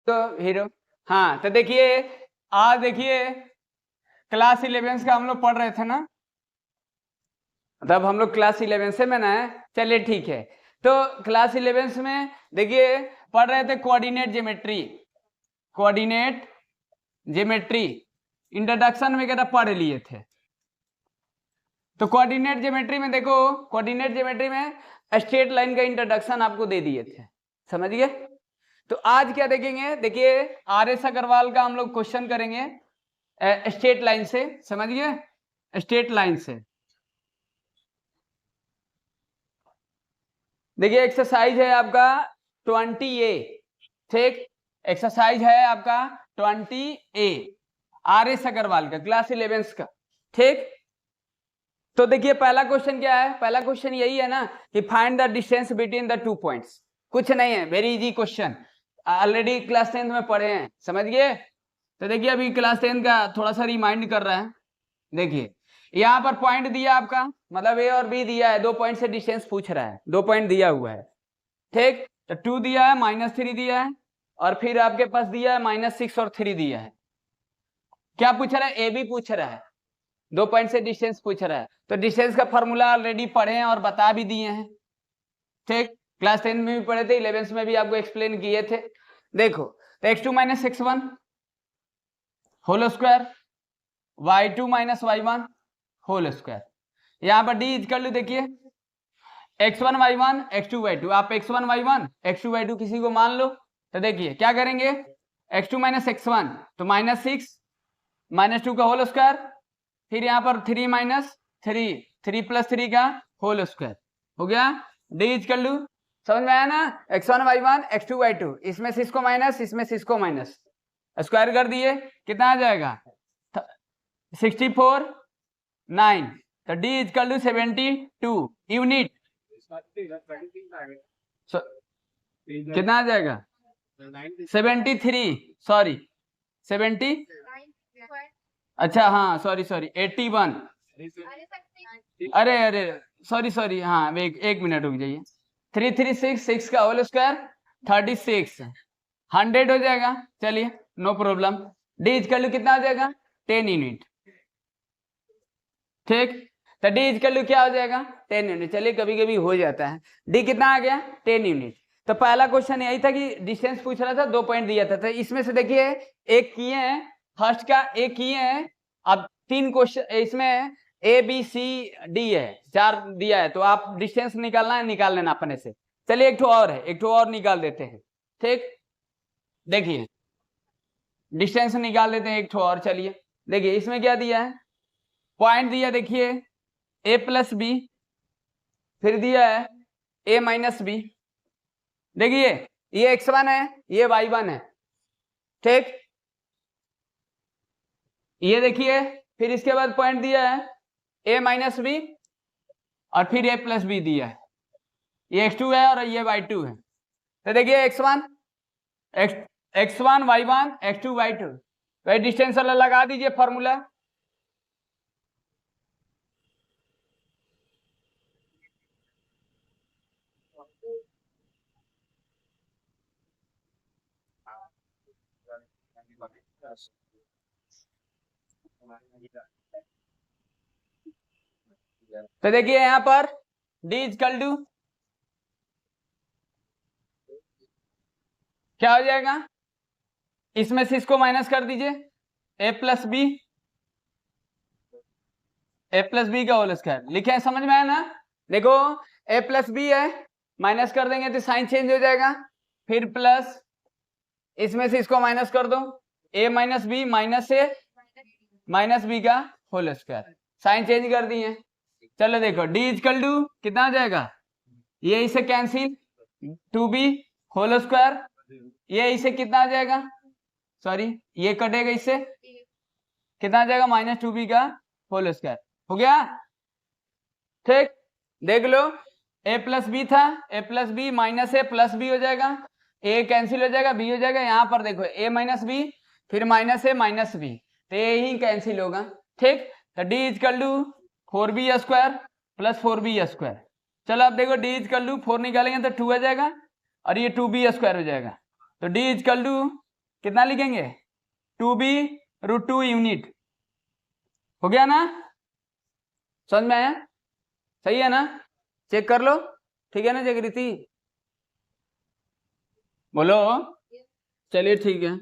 तो हीरो, हाँ तो देखिए आज देखिए क्लास 11 का हम लोग पढ़ रहे थे ना, तब हम लोग क्लास 11 से में ना है। चलिए ठीक है, तो क्लास 11 में देखिए पढ़ रहे थे coordinate geometry, coordinate geometry introduction वगैरह पढ़ लिए थे। तो कोऑर्डिनेट ज्योमेट्री में देखो, कोऑर्डिनेट ज्योमेट्री में स्ट्रेट लाइन का इंट्रोडक्शन आपको दे दिए थे, समझ गए। तो आज क्या देखेंगे, देखिए आर.एस. अग्रवाल का हम लोग क्वेश्चन करेंगे स्ट्रेट लाइन से, समझ गए, स्ट्रेट लाइन से। देखिए एक्सरसाइज है आपका 20A, ठीक, एक्सरसाइज है आपका 20A आर.एस. अग्रवाल का क्लास 11 का, ठीक। तो देखिए पहला क्वेश्चन क्या है, पहला क्वेश्चन यही है ना कि find the distance between the 2 points. कुछ नहीं है, very easy question, already class 10 में पढ़े हैं, समझ गए। तो देखिए अभी क्लास 10 का थोड़ा सा रिमाइंड कर रहा है। देखिए यहाँ पर पॉइंट दिया आपका, मतलब ए और बी दिया है, 2 पॉइंट से डिस्टेंस पूछ रहा है, 2 पॉइंट दिया हुआ है, ठीक। तो 2 दिया है, -3 दिया है, और फिर आपके पास दिया है -6 और 3 दिया है। क्या पूछ रहा है, ए बी पूछ रहा है, 2 पॉइंट से डिस्टेंस पूछ रहा है। तो डिस्टेंस का फॉर्मूला ऑलरेडी पढ़े हैं और बता भी दिए हैं, ठीक। क्लास 10 में भी पढ़े थे, 11 में भी आपको एक्सप्लेन किए थे। देखो तो x2 - x1 whole square, y2 - y1 whole square. यहाँ पर डी इक्वल टू देखिए x1 y1 x2 y2, आप x1 y1 x2 y2 किसी को मान लो। तो देखिए क्या करेंगे, x2 - x1 तो -6 -2 का होल स्क्वायर, फिर यहाँ पर 3 - 3 3 + 3 का होल स्क्वायर हो गया। डी इक्वल टू, समझ में आया ना, x1 y1 x2 y2, इसमें से इसको माइनस, इसमें से इसको माइनस, स्क्वायर कर दिए, कितना आ जाएगा 64 9। तो डी इक्वल टू 72 यूनिट, कितना आ जाएगा 73, सॉरी 70, अच्छा हाँ सॉरी 81, अरे सॉरी हाँ एक मिनट रुक जाइए, 3366 का होल स्क्वायर 36 100 हो जाएगा। चलिए no problem, D equal to कितना आ जाएगा 10 यूनिट, ठीक। तो डी इक्वल टू क्या हो जाएगा 10 यूनिट। चलिए कभी कभी हो जाता है, डी कितना आ गया 10 यूनिट। तो पहला क्वेश्चन यही था कि डिस्टेंस पूछ रहा था, 2 पॉइंट दिया था। तो इसमें से देखिए एक किए हैं, फर्स्ट का एक किए हैं, अब 3 क्वेश्चन इसमें ए बी सी डी है, 4 दिया है, तो आप डिस्टेंस निकालना है, निकाल लेना अपने से। चलिए एक ठो और है, एक ठो और निकाल देते हैं, ठीक। देखिए डिस्टेंस निकाल देते हैं एक ठो और। चलिए देखिए इसमें क्या दिया है, पॉइंट दिया देखिए a + b, फिर दिया है a - b। देखिए ये x1 है, ये y1 है, ठीक। ये देखिए फिर इसके बाद पॉइंट दिया है a - b और फिर a + b दिया है, ये x2 है और ये y2 है। तो देखिए x1 y1 x2 y2, तो डिस्टेंस वाला लगा दीजिए फॉर्मूला। तो देखिए यहाँ पर डी इक्वल टू क्या हो जाएगा, इसमें से इसको माइनस कर दीजिए, a + b का होल स्क्वायर लिखे हैं, समझ में आया ना। देखो a + b है, माइनस कर देंगे तो साइन चेंज हो जाएगा, फिर प्लस इसमें से इसको माइनस कर दो, a - b माइनस से -b का होल स्क्वायर, साइन चेंज कर दिए। चलो देखो डी इक्वल टू कितना आ जाएगा, ये इसे कैंसिल 2b होल स्क्वायर, ये इसे कितना आ जाएगा, सॉरी ये कटेगा, इससे कितना आ जाएगा -2b का होल स्क्वायर हो गया, ठीक। देख लो a + b था, a + b minus a + b हो जाएगा, a कैंसिल हो जाएगा, b हो जाएगा। यहाँ पर देखो a - b फिर -a - b, तो ये ही कैंसिल होगा, ठीक। तो d equal to 4b² + 4b²। चलो अब देखो d इक्वल टू 4 निकालेंगे तो 2 आ जाएगा और ये 2b² हो जाएगा। तो d इक्वल टू कितना लिखेंगे 2b√2 यूनिट। हो गया ना, समझ में आया? सही है ना, चेक कर लो, ठीक है ना जागृति? बोलो। चलिए ठीक है।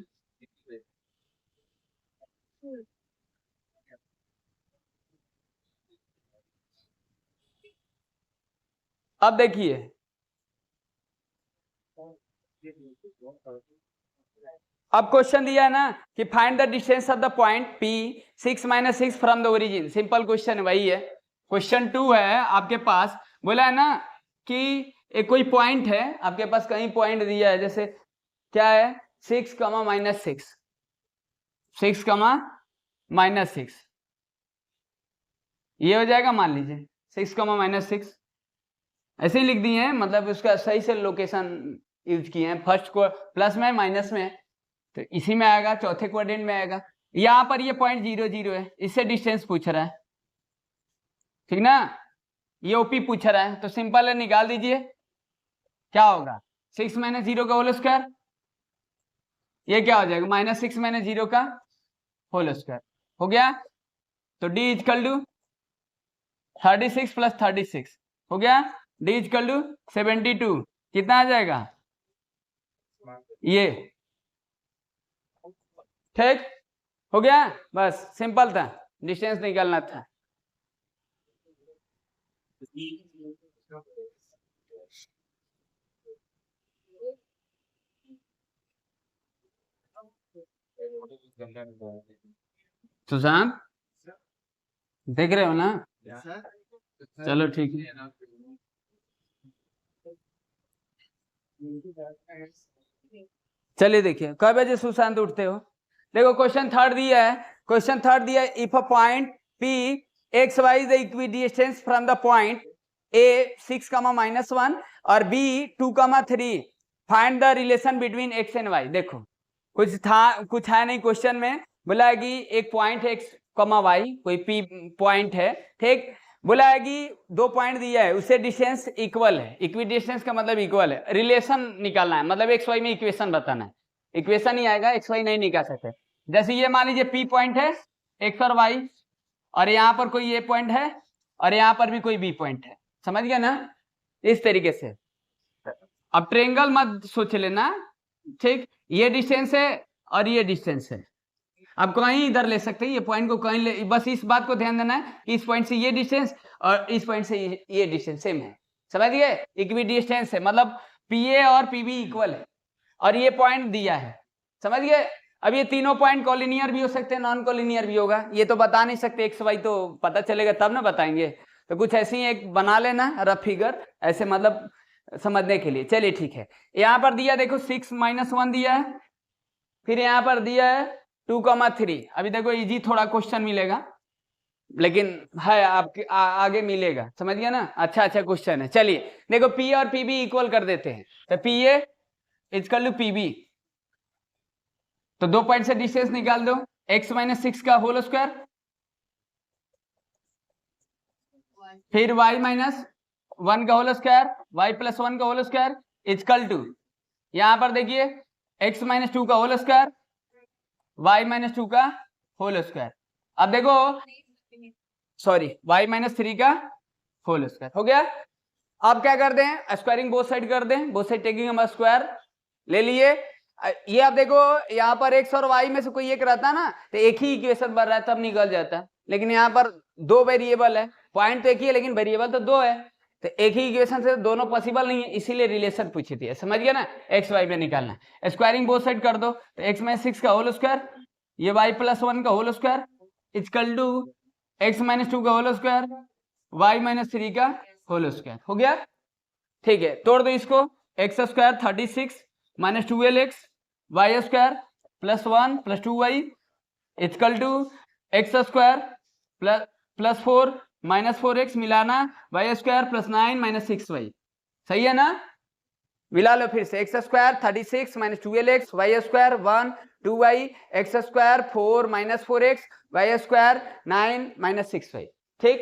अब देखिए, अब क्वेश्चन दिया है ना कि find the distance of the point P 6 - 6 from the origin. Simple question वही है। क्वेश्चन 2 है आपके पास, बोला है ना कि एक कोई पॉइंट है आपके पास, कहीं पॉइंट दिया है, जैसे क्या है 6, -6, 6, -6, ये हो जाएगा, मान लीजिए 6, -6 ऐसे ही लिख दिए हैं, मतलब उसका सही से लोकेशन यूज किए हैं। फर्स्ट को प्लस में माइनस में, तो इसी में आएगा, चौथे क्वाड्रेंट में आएगा। यहाँ पर ये पॉइंट 0, 0 है, इससे डिस्टेंस पूछ रहा है, ठीक ना? ये ओपी पूछ रहा है, तो सिंपल है, निकाल दीजिए। क्या होगा 6 - 0 का होल स्क्वायर, ये क्या हो जाएगा -6 - 0 का होल स्क्वायर। हो गया, तो D इक्वल टू 36 + 36 हो गया, D इक्वल टू 72, कितना आ जाएगा ये, ठीक हो गया। बस सिंपल था, डिस्टेंस निकालना था। सुशांत देख रहे हो ना? चलो ठीक है। चलिए देखिए, कब बजे सुशांत उठते हो? देखो क्वेश्चन थर्ड दिया है, क्वेश्चन थर्ड दिया है, if a point P x y is the equidistance from the point A 6, -1 और B 2, 3, find the relation between x and y। देखो कुछ था, कुछ है नहीं क्वेश्चन में, बोला है कि एक पॉइंट है x, y, कोई P पॉइंट है, ठीक। बोला है कि दो पॉइंट दिया है, उससे डिस्टेंस इक्वल है, इक्विडिस्टेंस का मतलब इक्वल है, रिलेशन निकालना है, मतलब एक्स वाई में इक्वेशन बताना है। इक्वेशन ही आएगा, एक्स वाई नहीं निकाल सकते। जैसे ये मान लीजिए P पॉइंट है एक्स और वाई, और यहाँ पर कोई ये पॉइंट है और यहाँ पर भी कोई B पॉइंट है, समझ गया ना? इस तरीके से। अब ट्रेंगल मत सोच लेना, ठीक, ये डिस्टेंस है और ये डिस्टेंस है, आप कहीं इधर ले सकते हैं, ये पॉइंट को कहीं ले, बस इस बात को ध्यान देना है कि इस पॉइंट से ये डिस्टेंस और इस पॉइंट से ये डिस्टेंस सेम है, समझ गए? इक्वी डिस्टेंस है, मतलब PA और PB इक्वल है, और ये पॉइंट दिया है, समझ गए? अब ये तीनों पॉइंट कॉलिनियर भी हो सकते हैं, नॉन कॉलिनियर भी होगा, ये तो बता नहीं सकते, एक्स वाई तो पता चलेगा तब ना बताएंगे, तो कुछ ऐसी एक बना लेना रफ फिगर, ऐसे मतलब समझने के लिए। चलिए ठीक है, यहाँ पर दिया देखो 6 - 1 दिया है, फिर यहाँ पर दिया है 2, 3। अभी देखो इजी थोड़ा क्वेश्चन मिलेगा, लेकिन है आपके आगे मिलेगा, समझ गया ना? अच्छा क्वेश्चन है। चलिए देखो P और PB इक्वल कर देते हैं, तो PA इक्वल टू PB, तो दो पॉइंट से डिस्टेंस निकाल दो, x - 6 का होल स्क्वायर, फिर y - 1 का होल स्क्वायर, y + 1 का होल स्क्वायर इक्वल टू, यहां पर देखिए x - 2 का होल स्क्वायर, y - 2 का होल स्क्वायर। अब देखो सॉरी y - 3 का होल स्क्वायर हो गया। अब क्या कर दें, स्क्वायरिंग बोथ साइड कर दें, बोथ साइड टेकिंग हम स्क्वायर ले लिए। ये आप देखो यहाँ पर x और y में से कोई एक रहता है ना, तो एक ही इक्वेशन बन रहा है, तब निकल जाता है, लेकिन यहाँ पर दो वेरिएबल है, पॉइंट तो एक ही है लेकिन वेरिएबल तो दो है, तो एक ही इक्वेशन से दोनों पॉसिबल नहीं है, इसीलिए रिलेशन पूछी थी, समझ गया ना? एक्स वाई में निकालना है, स्क्वायरिंग बोथ साइड कर दो, तो x - 6 का होल स्क्वायर, ये y + 1 का whole square equal to x - 2 का होल स्क्वायर, y - 3 का होल स्क्वायर हो गया। ठीक है, तोड़ दो इसको, x square 36 - 12x y square +1 + 2y equal to x square +4 - 4x मिलाना y स्क्वायर +9 - 6y, सही है ना? मिला लो फिर से, x square 36 - 12x y square 1 2y x square 4 - 4x y square 9 - 6y, ठीक,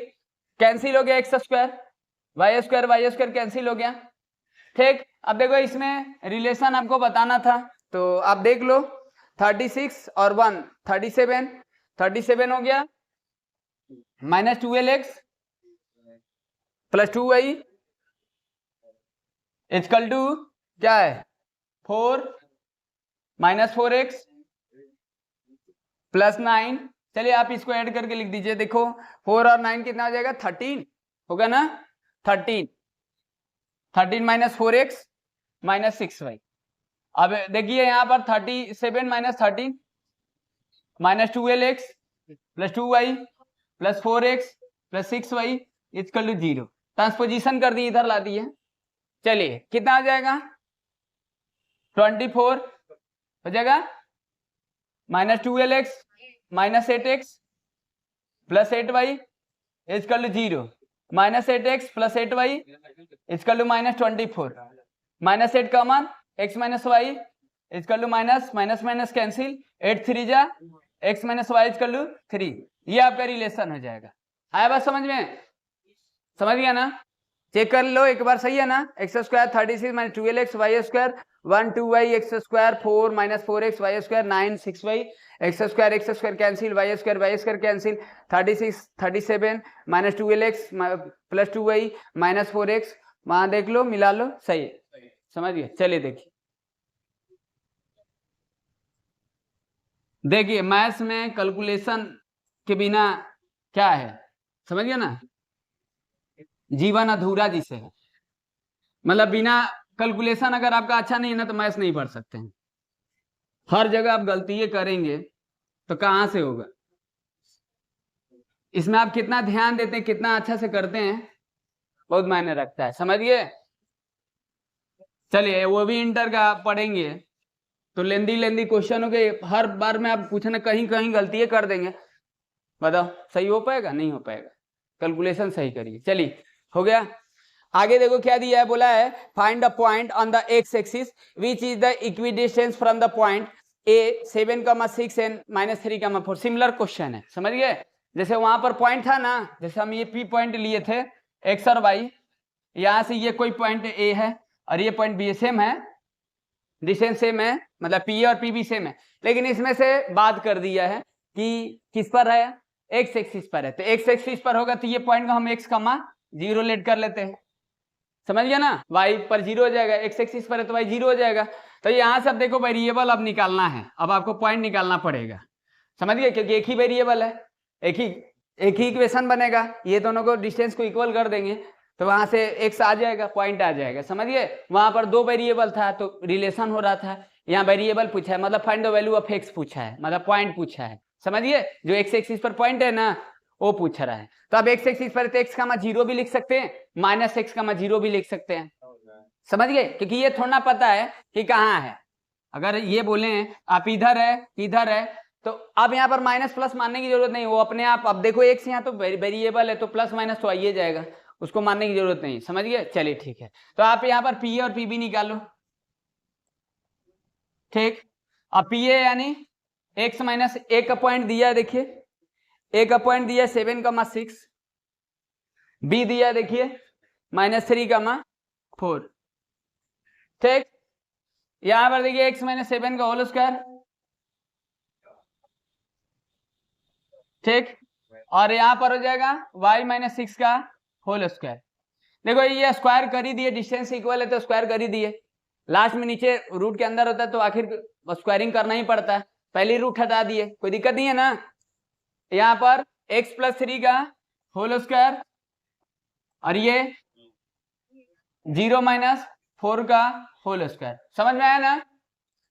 कैंसिल हो गया x square y square cancel हो गया, ठीक। अब देखो इसमें रिलेशन आपको बताना था, तो आप देख लो 36 और 1 37, 37 हो गया, minus 12x plus 2y equal to क्या है 4 माइनस 4x प्लस 9। चलिए आप इसको ऐड करके लिख दीजिए, देखो 4 और 9 कितना हो जाएगा 13 होगा ना, 13 माइनस 4x माइनस 6y। अब देखिए यहाँ पर 37 minus 13 minus 12x plus 2y plus 4x plus 6y equal to 0। Transposition कर दी, इधर ला दिए। चलिए कितना आ जाएगा 24 हो जाएगा, minus 12x minus 8x plus 8y equal to 0, minus 8x plus 8y equal to minus 24, minus 8 common x minus Y equal to minus minus minus cancel, 8 3 जा x minus Y equal to 3। ये आपका relation हो जाएगा। आया बात समझ में, समझ गया ना, चेक कर लो एक बार, सही है ना। X square 36 minus 12x Y square 1 2y X square 4 minus 4x Y square 9 6y X square cancel Y square cancel 36 37 minus 12x plus 2y minus 4x, वहां देख लो मिला लो, सही है, समझ गए। चलिए देखिए मैथ्स में कैलकुलेशन के बिना क्या है, समझ गया ना, जीवन अधूरा जिसे है, मतलब बिना कैलकुलेशन अगर आपका अच्छा नहीं है ना तो मैथ्स नहीं पढ़ सकते हैं। हर जगह आप गलती करेंगे तो कहां से होगा। इसमें आप कितना ध्यान देते हैं, कितना अच्छा से करते हैं, बहुत मायने रखता है, समझिए। चलिए वो भी इंटर का पढ़ेंगे तो लेंदी क्वेश्चन हो गए, हर बार में आप पूछना कहीं कहीं गलती कर देंगे, बताओ सही हो पाएगा, नहीं हो पाएगा। कैलकुलेशन सही करिए। चलिए हो गया, आगे देखो क्या दिया है, बोला है find the point on the x axis which is the equidistance from the point A 7,6 and -3,4। Similar question है, समझ गए। जैसे वहां पर पॉइंट था ना, जैसे हम ये पी पॉइंट लिए थे एक्स और वाई, यहां से ये कोई पॉइंट ए है और ये पॉइंट बी सेम है, डिस्टेंस सेम है, मतलब पी और पी भी सेम है, लेकिन इसमें से बात कर दिया है कि किस पर है, एक्स एक्सिस पर है। तो एक्स एक्सिस पर होगा तो ये पॉइंट को हम एक्स कमा 0 लेट कर लेते हैं, समझ गया ना। वाई पर 0 हो जाएगा, एक्स एक्सिस पर है तो वाई 0 हो जाएगा। तो यहाँ से अब देखो वेरिएबल अब निकालना है, अब आपको पॉइंट निकालना पड़ेगा, समझ गए, क्योंकि एक ही वेरिएबल है, एक ही इक्वेशन बनेगा, ये दोनों को डिस्टेंस को इक्वल कर देंगे तो वहां से एक्स आ जाएगा, पॉइंट आ जाएगा, समझिए। वहां पर 2 वेरिएबल था तो रिलेशन हो रहा था, यहाँ वेरिएबल पूछा है, मतलब find the value of x पूछा है, मतलब पॉइंट पूछा है, समझिए। जो एक्स एक्सिस पर पॉइंट है ना वो पूछ रहा है। तो अब एक्स एक्सिस पर एक्स का 0 भी लिख सकते हैं, माइनस एक्स का 0 भी लिख सकते हैं, समझ गए, क्योंकि ये थोड़ा पता है कि कहाँ है। अगर ये बोले आप इधर है तो अब यहाँ पर माइनस प्लस मानने की जरूरत नहीं, वो अपने आप, अब देखो एक्स यहाँ तो वेरिएबल है तो प्लस माइनस तो आइए जाएगा, उसको मानने की जरूरत नहीं, समझ गए। चलिए ठीक है, तो आप यहाँ पर पी ए और पी बी निकालो, ठीक। अब पी ए यानी एक्स माइनस एक का पॉइंट दिया है, देखिए एक का पॉइंट दिया 7,6, बी दिया देखिए -3,4, ठीक। यहां पर देखिए x माइनस 7 का होल स्क्वायर, ठीक, और यहां पर हो जाएगा y माइनस 6 का होल स्क्वायर। देखो ये स्क्वायर कर ही दिए, डिस्टेंस इक्वल है तो स्क्वायर कर ही दिए, लास्ट में नीचे रूट के अंदर होता है तो आखिर स्क्वायरिंग करना ही पड़ता है, पहले रूट हटा दिए, कोई दिक्कत नहीं है ना। यहाँ पर x प्लस 3 का होल स्क्वायर और ये 0 माइनस 4 का होल स्क्वायर, समझ में आया ना।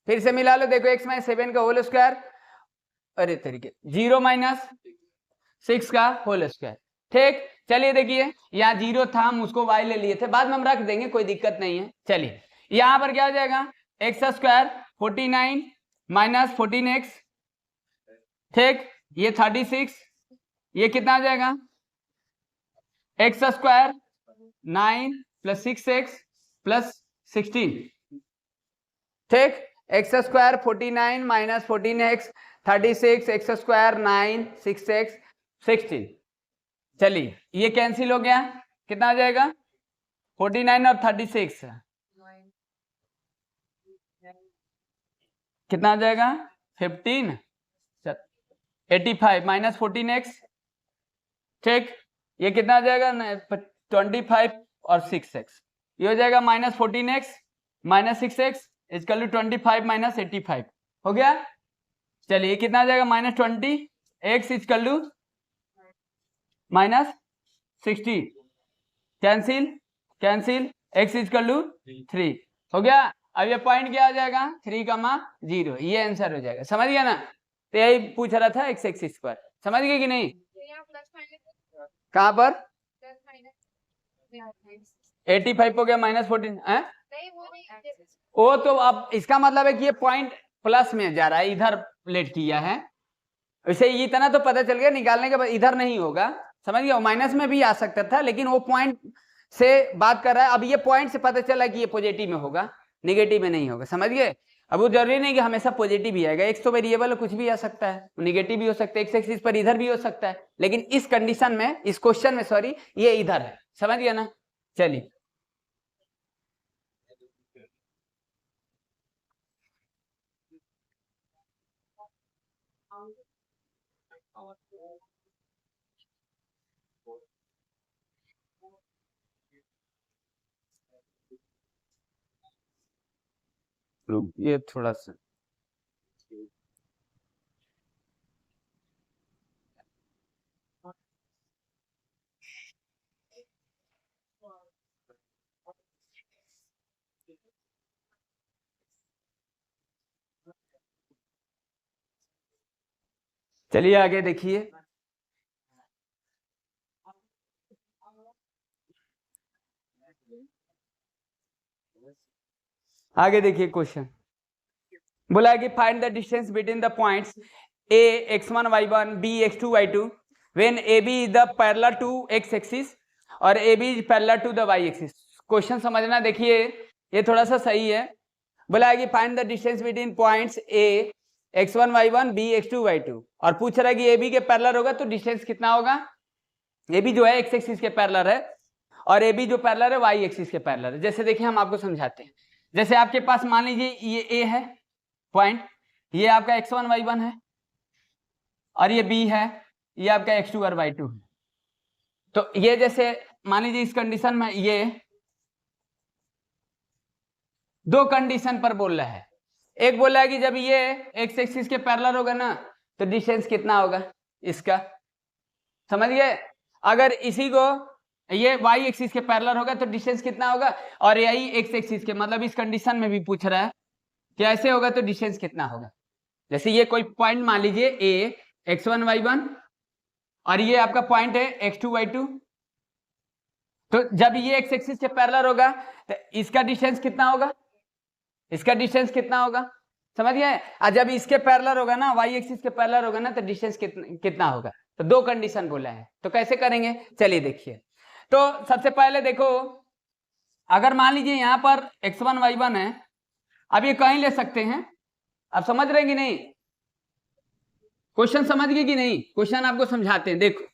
फिर से मिला लो, देखो x माइनस 7 का होल स्क्वायर, अरे तरीके 0 माइनस 6 का होल स्क्वायर, ठीक। चलिए देखिए यहाँ 0 था, हम उसको y ले लिए थे, बाद में हम रख देंगे, कोई दिक्कत नहीं है। चलिए यहाँ पर क्या हो जाएगा एक्स स्क्वायर 49 माइनस 14x, ठीक, ये 36, ये कितना आ जाएगा x square 9 plus 6x plus 16, ठीक। X square 49 minus 14x 36, x square 9 6x 16। चलिए ये कैंसिल हो गया, कितना आ जाएगा 49 और 36 कितना आ जाएगा 15 85 माइनस 14x, ठीक, ये कितना आ जाएगा 25 और 6x, ये हो जाएगा minus 14x minus 6x equal to 25 minus 85 हो गया। चलिए कितना आ जाएगा minus 20x equal to minus 60, cancel cancel, x equal to 3 हो गया। अब ये पॉइंट क्या आ जाएगा 3,0, ये आंसर हो जाएगा। समझ गया ना, तो यही पूछ रहा था x एक्सिस पर, समझ गए कि नहीं। कहाँ पर 85 हो गया माइनस 14 है, वो तो अब इसका मतलब है कि ये पॉइंट प्लस में जा रहा है, इधर लेट किया है, वैसे इतना तो पता चल गया, निकालने के बाद इधर नहीं होगा, समझ गया, माइनस में भी आ सकता था, लेकिन वो पॉइंट से बात कर रहा है। अब ये पॉइंट से पता चला कि ये पॉजिटिव में होगा, निगेटिव में नहीं होगा, समझ गए। अब वो जरूरी नहीं कि हमेशा पॉजिटिव ही आएगा, एक्स तो वेरिएबल कुछ भी आ सकता है, निगेटिव भी हो सकता है, एक्स एक्सिस पर इधर भी हो सकता है, लेकिन इस कंडीशन में, इस क्वेश्चन में सॉरी, ये इधर है, समझ गया ना। चलिए ये थोड़ा सा चलिए आगे देखिए, आगे देखिए क्वेश्चन बोला कि find the distance between the points a x1 y1 b x2 y2 when ab is the parallel to x axis और ab is parallel to the y axis. Question समझना, देखिए ये थोड़ा सा सही है। बोला कि find the distance between points a x1 y1 b x2 y2 और पूछ रहा है कि ab के पैरेलल होगा तो डिस्टेंस कितना होगा। ab जो है x एक्सिस के पैरेलल है और ab जो पैरेलल है y एक्सिस के पैरेलल है। जैसे देखिए हम आपको समझाते हैं, जैसे आपके पास मान लीजिए ये a है पॉइंट, ये आपका x1 y1 है और ये b है, ये आपका x2 और y2 है। तो ये जैसे मान लीजिए इस कंडीशन में ये दो कंडीशन पर बोल रहा है, एक बोल रहा है कि जब ये x एक्सिस के पैरेलल होगा ना तो डिस्टेंस कितना होगा इसका, समझ गए। अगर इसी को ये y एक्सिस के पैरेलल होगा तो डिस्टेंस कितना होगा, और यही x एक्सिस के, मतलब इस कंडीशन में भी पूछ रहा है कि ऐसे होगा तो डिस्टेंस कितना होगा। जैसे ये कोई पॉइंट मान लीजिए a x1 y1 और ये आपका पॉइंट है x2 y2, तो जब ये x एक्सिस के पैरेलल होगा तो इसका डिस्टेंस कितना होगा, इसका डिस्टेंस कितना होगा, समझ गए। और जब इसके पैरेलल होगा ना, y एक्सिस के पैरेलल होगा ना, तो डिस्टेंस कितना होगा। तो दो कंडीशन बोला है, तो कैसे करेंगे चलिए देखिए। तो सबसे पहले देखो, अगर मान लीजिए यहां पर x1 y1 है, अब ये कहीं ले सकते हैं, आप समझ रहे हैं कि नहीं, क्वेश्चन समझ गए कि नहीं, क्वेश्चन आपको समझाते हैं। देखो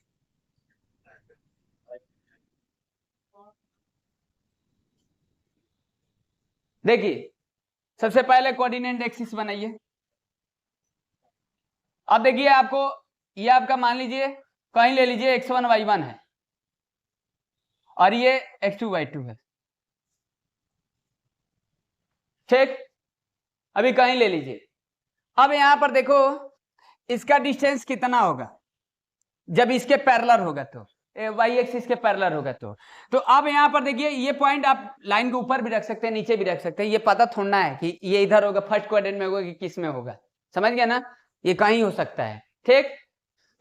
देखिए, सबसे पहले कोऑर्डिनेट एक्सिस बनाइए। अब देखिए आपको ये आपका मान लीजिए कहीं ले लीजिए x1 y1 है और ये x2 y2 है, ठीक, अभी कहीं ले लीजिए। अब यहां पर देखो इसका डिस्टेंस कितना होगा जब इसके पैरेलल होगा, तो y एक्सिस के पैरेलल होगा। तो अब यहां पर देखिए ये पॉइंट आप लाइन के ऊपर भी रख सकते हैं, नीचे भी रख सकते हैं, ये पता थोड़ा है कि ये इधर होगा, फर्स्ट क्वाड्रेंट में होगा कि किस में होगा, समझ गया ना, ये कहीं हो सकता है, ठीक।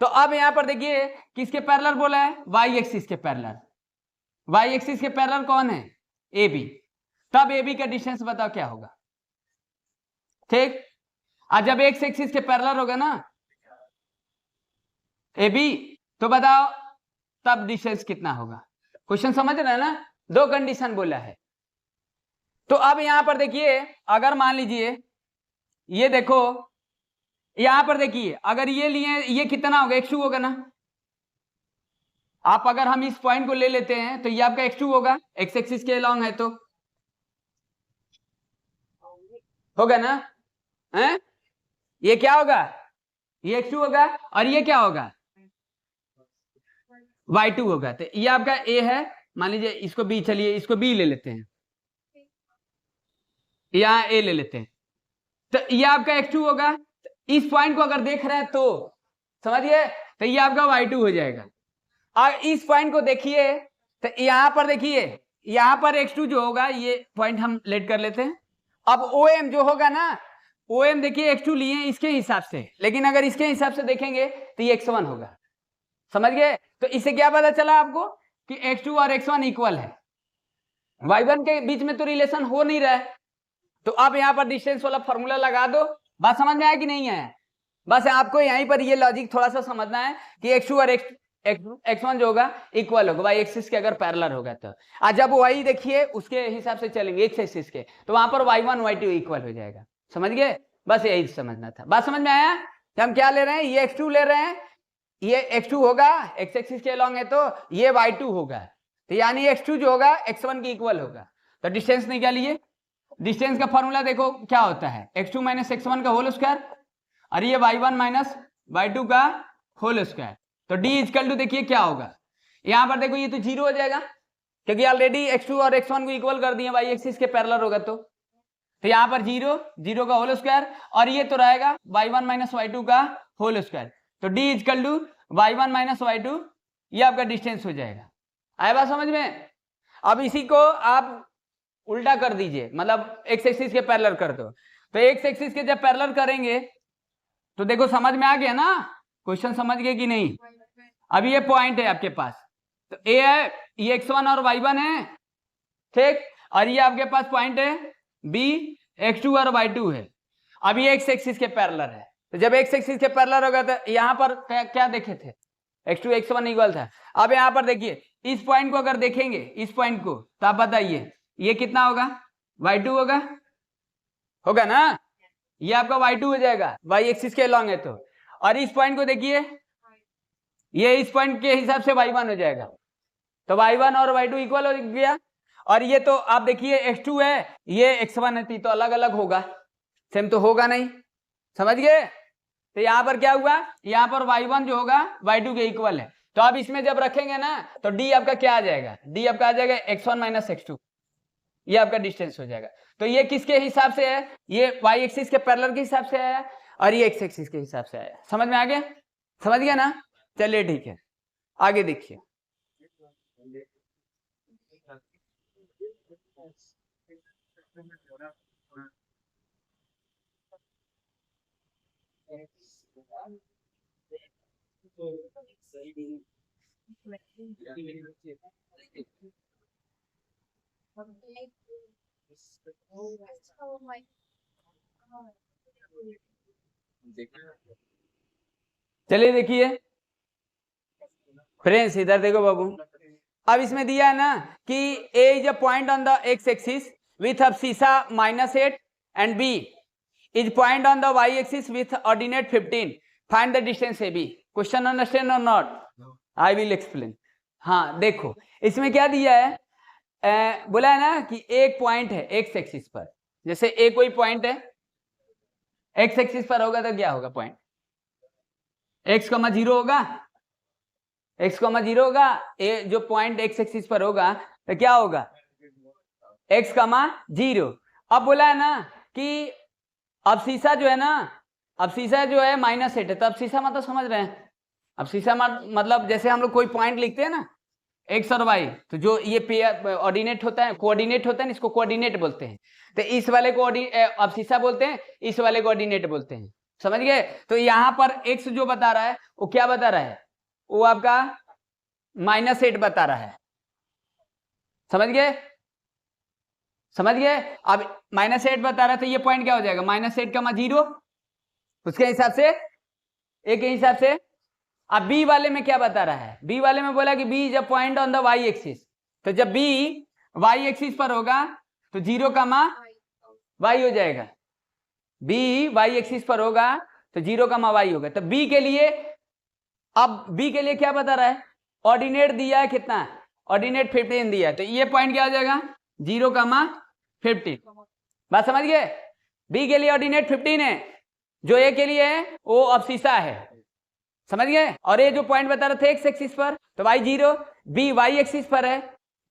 तो अब यहां पर देखिए किसके पैरेलल बोला है, y एक्सिस के पैरेलल, y एक्सिस के पैरेलल कौन है ab, तब ab का डिस्टेंस बताओ क्या होगा, ठीक। और जब x एक्सिस के पैरेलल होगा ना ab, तो बताओ तब डिस्टेंस कितना होगा। क्वेश्चन समझ रहे हैं ना, दो कंडीशन बोला है। तो अब यहां पर देखिए, अगर मान लीजिए ये देखो यहां पर देखिए, अगर ये लिए ये कितना होगा x2 होगा ना, आप अगर हम इस पॉइंट को ले लेते हैं तो ये आपका x2 होगा, x एक्सिस के अलॉन्ग है तो होगा ना, हैं ये क्या होगा, ये x2 होगा, और ये क्या होगा, y2 होगा। तो ये आपका a है, मान लीजिए इसको b, चलिए इसको b ले लेते हैं, यहाँ a ले लेते हैं, तो ये आपका x2 होगा। इस पॉइंट को अगर देख रहे हैं तो समझिए, तो ये आपका y2 हो जाएगा। और इस पॉइंट को देखिए, तो यहां पर देखिए, यहां पर x2 जो होगा, ये पॉइंट हम लेट कर लेते हैं। अब OM जो होगा ना, OM देखिए x2 लिए इसके हिसाब से, लेकिन अगर इसके हिसाब से देखेंगे तो ये x1 होगा। समझ गए? तो इससे क्या पता चला आपको कि x2 और x1 इक्वल है, y1 के बीच में तो रिलेशन हो नहीं रहा है। तो आप यहां पर डिस्टेंस वाला फॉर्मूला लगा दो। बात समझ में आया कि नहीं आया? बस आपको यहीं पर ये लॉजिक थोड़ा सा समझना है कि x2 और x1 जो होगा इक्वल होगा y एक्सिस के अगर पैरेलल होगा तो। आज जब y देखिए उसके हिसाब से चलेंगे x एक्सिस के, तो वहां पर y1 y2 इक्वल हो जाएगा। समझ गए? बस यही समझना था। बात समझ में आया? हम क्या ले रहे हैं, ये x2 ले रहे हैं, ये x2 होगा, x एक्सिस के अलॉन्ग है, तो ये y2 होगा, तो यानी x2 जो होगा x1 के इक्वल होगा। तो डिस्टेंस निकालिए। डिस्टेंस का फॉर्मूला देखो क्या होता है, x2 माइनस x1 का होल स्क्वायर, और ये y1 माइनस y2 का होल स्क्वायर। तो d इक्वल टू देखिए क्या होगा, यहां पर देखो ये तो 0 हो जाएगा, क्योंकि ऑलरेडी x2 और x1 को इक्वल कर दिए, y एक्सिस के पैरेलल होगा तो यहां पर 0 का होल स्क्वायर, और ये तो रहेगा y1 माइनस y2 का होल स्क्वायर। तो d equal to y1 minus y2, ये आपका डिस्टेंस हो जाएगा। आया बात समझ में? अब इसी को आप उल्टा कर दीजिए, मतलब x एक्सिस के पैरेलल कर दो। तो x एक्सिस के जब पैरेलल करेंगे तो देखो समझ में आ गया ना, क्वेश्चन समझ गए कि नहीं? अब ये पॉइंट है आपके पास, तो a है, ये x1 और y1 है, ठीक, और ये आपके पास पॉइंट है b, x2 और y2 है। अब ये x एक्सिस के पैरेलल है, तो जब x एक्सिस के पैरेलल होगा तो यहां पर क्या देखे थे, x2 x1 इक्वल था। अब यहां पर देखिए, इस पॉइंट को अगर देखेंगे, इस पॉइंट को, तो आप बताइए ये कितना होगा, y2 होगा ना, ये आपका y2 हो जाएगा, y एक्सिस के अलॉन्ग है तो। और इस पॉइंट को देखिए, ये इस पॉइंट के हिसाब से y1 हो जाएगा, तो y1 और y2 इक्वल हो गया। और ये तो आप देखिए x2 है, ये x1 है, तो अलग अलग होगा, सेम तो होगा नहीं। समझ गए? तो यहां पर क्या हुआ, यहां पर y1 जो होगा y2 के इक्वल है। तो आप इसमें जब रखेंगे ना, तो d आपका क्या आ जाएगा, d आपका आ जाएगा x1 माइनस x2, ये आपका डिस्टेंस हो जाएगा। तो ये किसके हिसाब से है, ये y एक्सिस के पैरेलल के हिसाब से आया, और ये x एक्सिस के हिसाब से आया। समझ में आ गया? समझ गया ना? चलिए ठीक है, आगे देखिए। चलिए देखिए फ्रेंड्स, इधर देखो बाबू, अब इसमें दिया है ना कि a is a point on the x axis with abscissa -8 and b is point on the y axis with ordinate 15, find the distance AB। Question understand और नॉट? I will explain. हाँ देखो, इसमें क्या दिया है, बोला है ना कि एक पॉइंट है x एक्सिस पर, जैसे a कोई पॉइंट है x एक्सिस पर होगा, तो क्या होगा, पॉइंट x, 0 होगा, x, 0 होगा, ए जो पॉइंट x एक्सिस पर होगा तो क्या होगा, x, 0। अब बोला है ना कि अब शीशा जो है ना, अब शीशा जो है -8 है, तो अब शीशा मतलब समझ रहे हैं, अब शीशा मतलब जैसे हम लोग कोई पॉइंट लिखते हैं ना x और y, तो जो ये पेयर ऑर्डिनेट होता है, कोऑर्डिनेट होता है ना, इसको कोऑर्डिनेट बोलते हैं। तो इस वाले को अब शीशा बोलते हैं, इस वाले को ऑर्डिनेट बोलते हैं। समझ गए? तो यहाँ पर x जो बता रहा है वो क्या बता रहा है, वो आपका -8 बता रहा है। समझ गए? समझ गए? अब -8 बता रहा है, तो ये पॉइंट क्या हो जाएगा, -8, 0, उसके हिसाब से a के हिसाब से। अब b वाले में क्या बता रहा है, b वाले में बोला कि b is a point on the y axis, तो जब b y एक्सिस पर होगा तो 0, y हो जाएगा, b y एक्सिस पर होगा तो 0, y होगा। तो b के लिए, अब b के लिए क्या बता रहा है, ऑर्डिनेट दिया है कितना, ऑर्डिनेट 15 दिया है, तो ये पॉइंट क्या हो जाएगा, 0, 15। बात समझ गए? b के लिए ऑर्डिनेट 15 है, जो ए के लिए है वो अब्सिसा है, समझ गए। और ये जो पॉइंट बता रहे थे एक्स एक्सिस पर, तो वाई 0, बी वाई एक्सिस पर है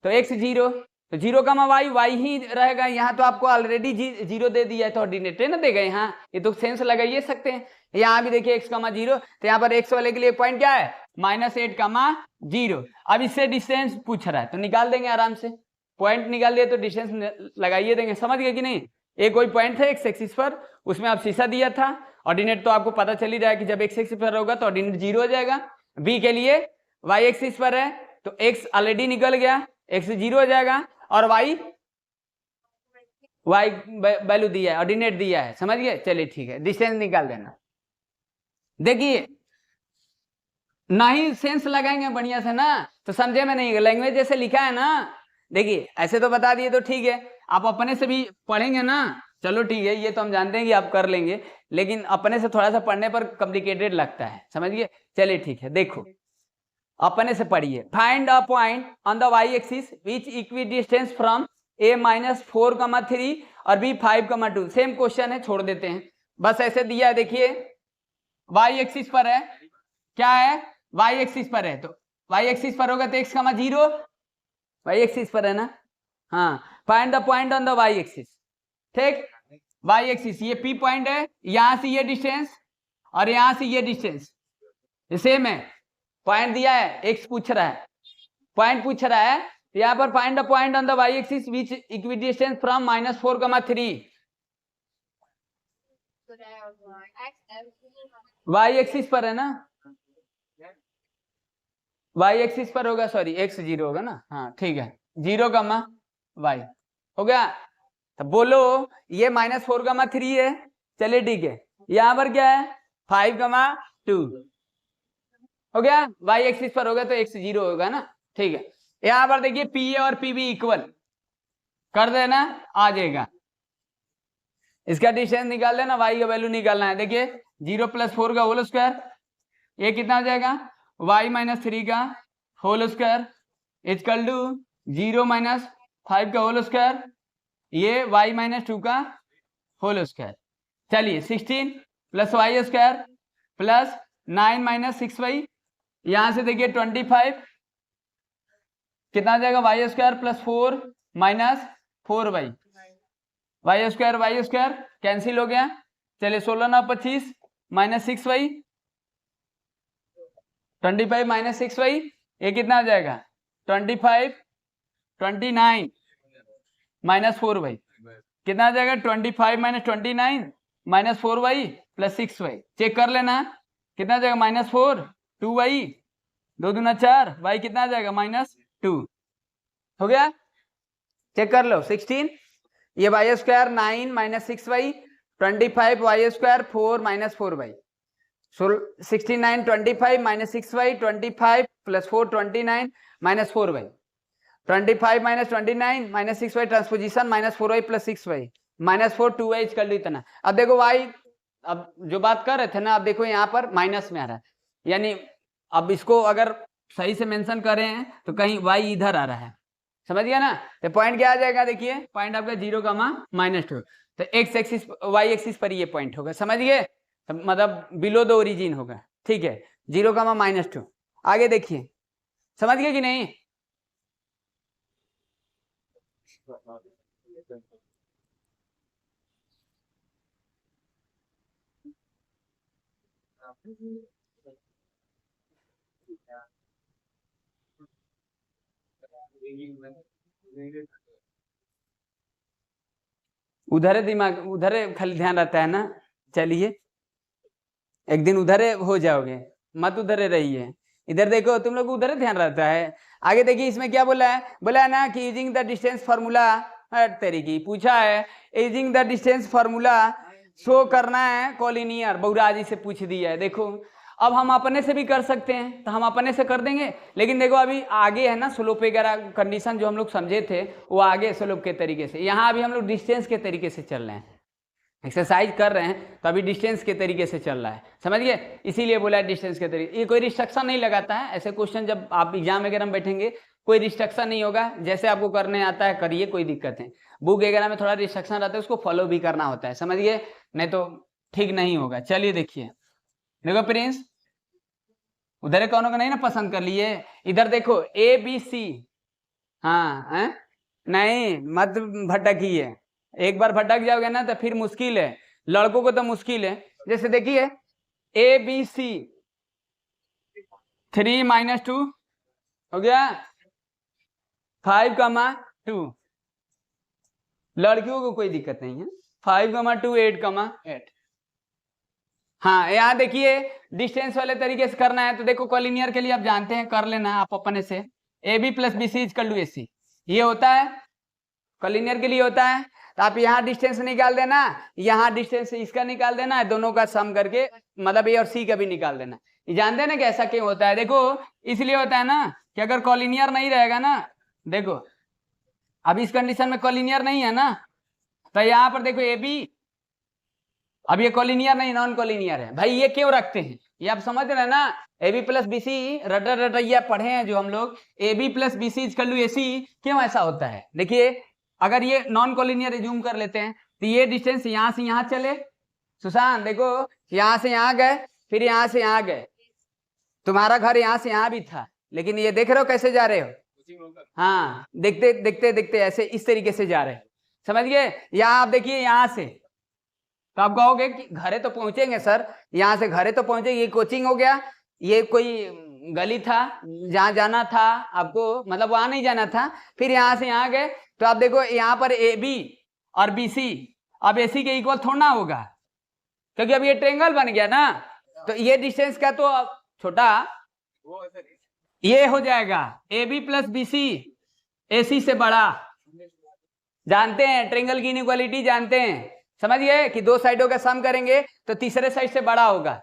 तो एक्स 0, तो 0 का वाई ही रहेगा। यहाँ तो आपको ऑलरेडी 0 दे दिया है तो ऑर्डिनेटर ना देगा यहाँ, ये तो सेंस लगाइए सकते हैं। यहाँ भी देखिए x, 0, तो यहाँ पर x वाले के लिए पॉइंट क्या है -8, 0। अब इससे डिस्टेंस पूछ रहा है तो निकाल देंगे आराम से, पॉइंट निकाल दिया तो डिस्टेंस लगाइए देंगे, समझ गए कि नहीं। एक कोई पॉइंट था एक्स एक्सिस पर, उसमें आप शीशा दिया था, ऑर्डिनेट तो आपको पता चल ही रहा है कि जब एक्स एक्सिस पर होगा तो ऑर्डिनेट 0 हो जाएगा। बी के लिए वाई एक्सिस पर है तो एक्स ऑलरेडी निकल गया, एक्स 0 हो जाएगा, और वाई वैल्यू दिया है, ऑर्डिनेट दिया है, समझ गए। चलिए ठीक है, डिस्टेंस निकाल देना। देखिए नहीं सेंस लगाएंगे बढ़िया से ना तो समझे में नहीं, लैंग्वेज जैसे लिखा है ना, देखिए ऐसे तो बता दिए तो ठीक है, आप अपने से भी पढ़ेंगे ना, चलो ठीक है, ये तो हम जानते हैं कि आप कर लेंगे, लेकिन अपने से थोड़ा सा पढ़ने पर कॉम्प्लिकेटेड लगता है, समझिए। चलिए ठीक है, देखो अपने से पढ़िए। Find a point on the Y axis which equidistance from a -4, 3 और b 5, 2। सेम क्वेश्चन है, छोड़ देते हैं, बस ऐसे दिया है। देखिए वाई एक्सिस पर है, क्या है वाई एक्सिस पर है, तो वाई एक्सिस पर होगा तो x, 0 वाई एक्सिस पर है ना। हाँ, find the point on the Y axis, ठीक। वाई एक्सिस ये p पॉइंट है, यहां से ये डिस्टेंस और यहां से ये डिस्टेंस सेम है, पॉइंट दिया है, x पूछ रहा है, पॉइंट पूछ रहा है, यहाँ पर find the point on the Y axis which equidistance from -4, 3। Y axis पर है ना, वाई एक्सिस पर होगा, सॉरी x 0 होगा ना, हाँ ठीक है, 0, y हो गया। तो बोलो ये -4, 3 है, चलिए ठीक है, यहाँ पर क्या है 5, 2 हो गया, y एक्सिस पर होगा तो x 0 होगा ना, ठीक है। यहाँ पर देखिए PA और PB इक्वल कर देना, आ जाएगा। इसका डिस्टेंस निकाल देना, y का वैल्यू निकालना है। देखिए 0 + 4 का होल स्क्वायर, ये कितना हो जाएगा y - 3 का होल स्क्वायर इक्वल टू 0 - 5 का होल स्क्वायर, ये y - 2 का होल स्क्वायर। चलिए 16 + y स्क्वायर प्लस 9 - 6y, यहां से देखिए 25 कितना आ जाएगा y square + 4 - 4y, y square cancel हो गया। चलिए 16 - 25 -6y, 25 - 6y, ये कितना आ जाएगा 25, 29 - 4y, कितना आ जाएगा 25 - 29 - 4y + 6y। चेक कर लेना कितना आ जाएगा -4, 2y, 2 दूना 4, y कितना आ जाएगा -2 हो गया। चेक कर लो 16, ये y square 9 - 6y, 25 y square 4 - 4y, 69 25 - 6y, 25 + 4 29 - 4y, 25 - 29 - 6y transposition -4y + 6y -4 2y equal to इतना। अब देखो y, अब जो बात कर रहे थे ना, अब देखो यहाँ पर माइनस में आ रहा है, यानी अब इसको अगर सही से मेंशन कर रहे हैं तो कहीं y इधर आ रहा है, समझ गया ना। तो पॉइंट क्या आ जाएगा, देखिए पॉइंट आपका 0, -2, तो x एक्सिस y एक्सिस पर ये पॉइंट होगा, समझ गए, तो मतलब बिलो द ओरिजिन होगा, ठीक है। 0, -2 आगे देखिए, समझ गए कि नहीं। उधर दिमाग, उधर खाली ध्यान रहता है ना। चलिए एक दिन उधर हो जाओगे, मत उधर रहिए, इधर देखो तुम लोग उधर ध्यान रहता है। आगे देखिए इसमें क्या बोला है ना कि यूजिंग द डिस्टेंस फार्मूला, तरीके पूछा है, using the distance formula show करना है कॉलिनियर, बहुराजी से पूछ दिया है। देखो अब हम अपने से भी कर सकते हैं तो हम अपने से कर देंगे, लेकिन देखो अभी आगे है ना स्लोप वगैरह कंडीशन जो हम लोग समझे थे वो आगे स्लोप के तरीके से, यहाँ अभी हम लोग डिस्टेंस के तरीके से चल रहे हैं, एक्सरसाइज कर रहे हैं तो अभी डिस्टेंस के तरीके से चल रहा है, समझ गए, इसीलिए बोला है डिस्टेंस के तरीके। ये कोई रिस्ट्रक्शन नहीं लगाता है, ऐसे क्वेश्चन जब आप एग्जाम वगैरह में बैठेंगे कोई रिस्ट्रक्शन नहीं होगा, जैसे आपको करने आता है करिए, कोई दिक्कत है। बुक वगैरह में थोड़ा रिस्ट्रक्शन रहता है, उसको फॉलो भी करना होता है, समझ गए, नहीं तो ठीक नहीं होगा। चलिए देखिए, देखो प्रिंस, उधर कौन को नहीं ना पसंद कर लिए, इधर देखो ए बी सी। हाँ है? नहीं मत भटकिए, एक बार भटक जाओगे ना तो फिर मुश्किल है, लड़कों को तो मुश्किल है। जैसे देखिए ए बी सी, 3 - 2 हो गया, 5, 2, लड़कियों को कोई दिक्कत नहीं है, 5, 2, 8, 8। हाँ यहाँ देखिए डिस्टेंस वाले तरीके से करना है, तो देखो कॉलिनियर के लिए आप जानते हैं, कर लेना आप अपने से, A B plus B C equal to A C, ये होता है कॉलिनियर के लिए होता है। तो आप यहाँ डिस्टेंस निकाल देना, यहाँ डिस्टेंस इसका निकाल देना है, दोनों का सम करके मतलब ए और सी का भी निकाल देना। ये जानते हैं ना कि ऐसा क्यों होता है, देखो इसलिए होता है ना कि अगर कॉलिनियर नहीं रहेगा ना, देखो अब इस कंडीशन में कॉलिनियर नहीं है ना, तो यहाँ पर देखो ए बी, अब ये कॉलिनियर नहीं नॉन कॉलिनियर है भाई, ये क्यों रखते हैं ये आप समझ रहे हैं ना। A B plus B C रटैया पढ़े हैं जो हम लोग, A B plus B C equal to A C, क्यों ऐसा होता है। देखिए अगर ये नॉन कॉलिनियर रिज्यूम कर लेते हैं तो ये डिस्टेंस यहाँ से यहाँ चले, सुशांत देखो यहाँ से यहाँ गए, फिर यहाँ से यहाँ गए, तुम्हारा घर यहाँ से यहाँ भी था, लेकिन ये देख रहे हो कैसे जा रहे हो, हाँ देखते देखते देखते ऐसे इस तरीके से जा रहे हैं, समझ गए। यहाँ आप देखिए यहाँ से, तो आप कहोगे कि घरे तो पहुंचेंगे सर, यहाँ से घरे तो पहुंचे, ये कोचिंग हो गया, ये कोई गली था जहाँ जाना था आपको, मतलब वहां नहीं जाना था, फिर यहाँ से यहाँ गए, तो आप देखो यहाँ पर ए बी और बी सी, अब ए सी के इक्वल थोड़ा ना होगा, क्योंकि अब ये ट्रेंगल बन गया ना, तो ये डिस्टेंस का तो छोटा ये हो जाएगा, A B plus B C A C से बड़ा, जानते हैं ट्रेंगल की इनइक्वालिटी जानते हैं, समझ गए कि दो साइडों का सम करेंगे तो तीसरे साइड से बड़ा होगा,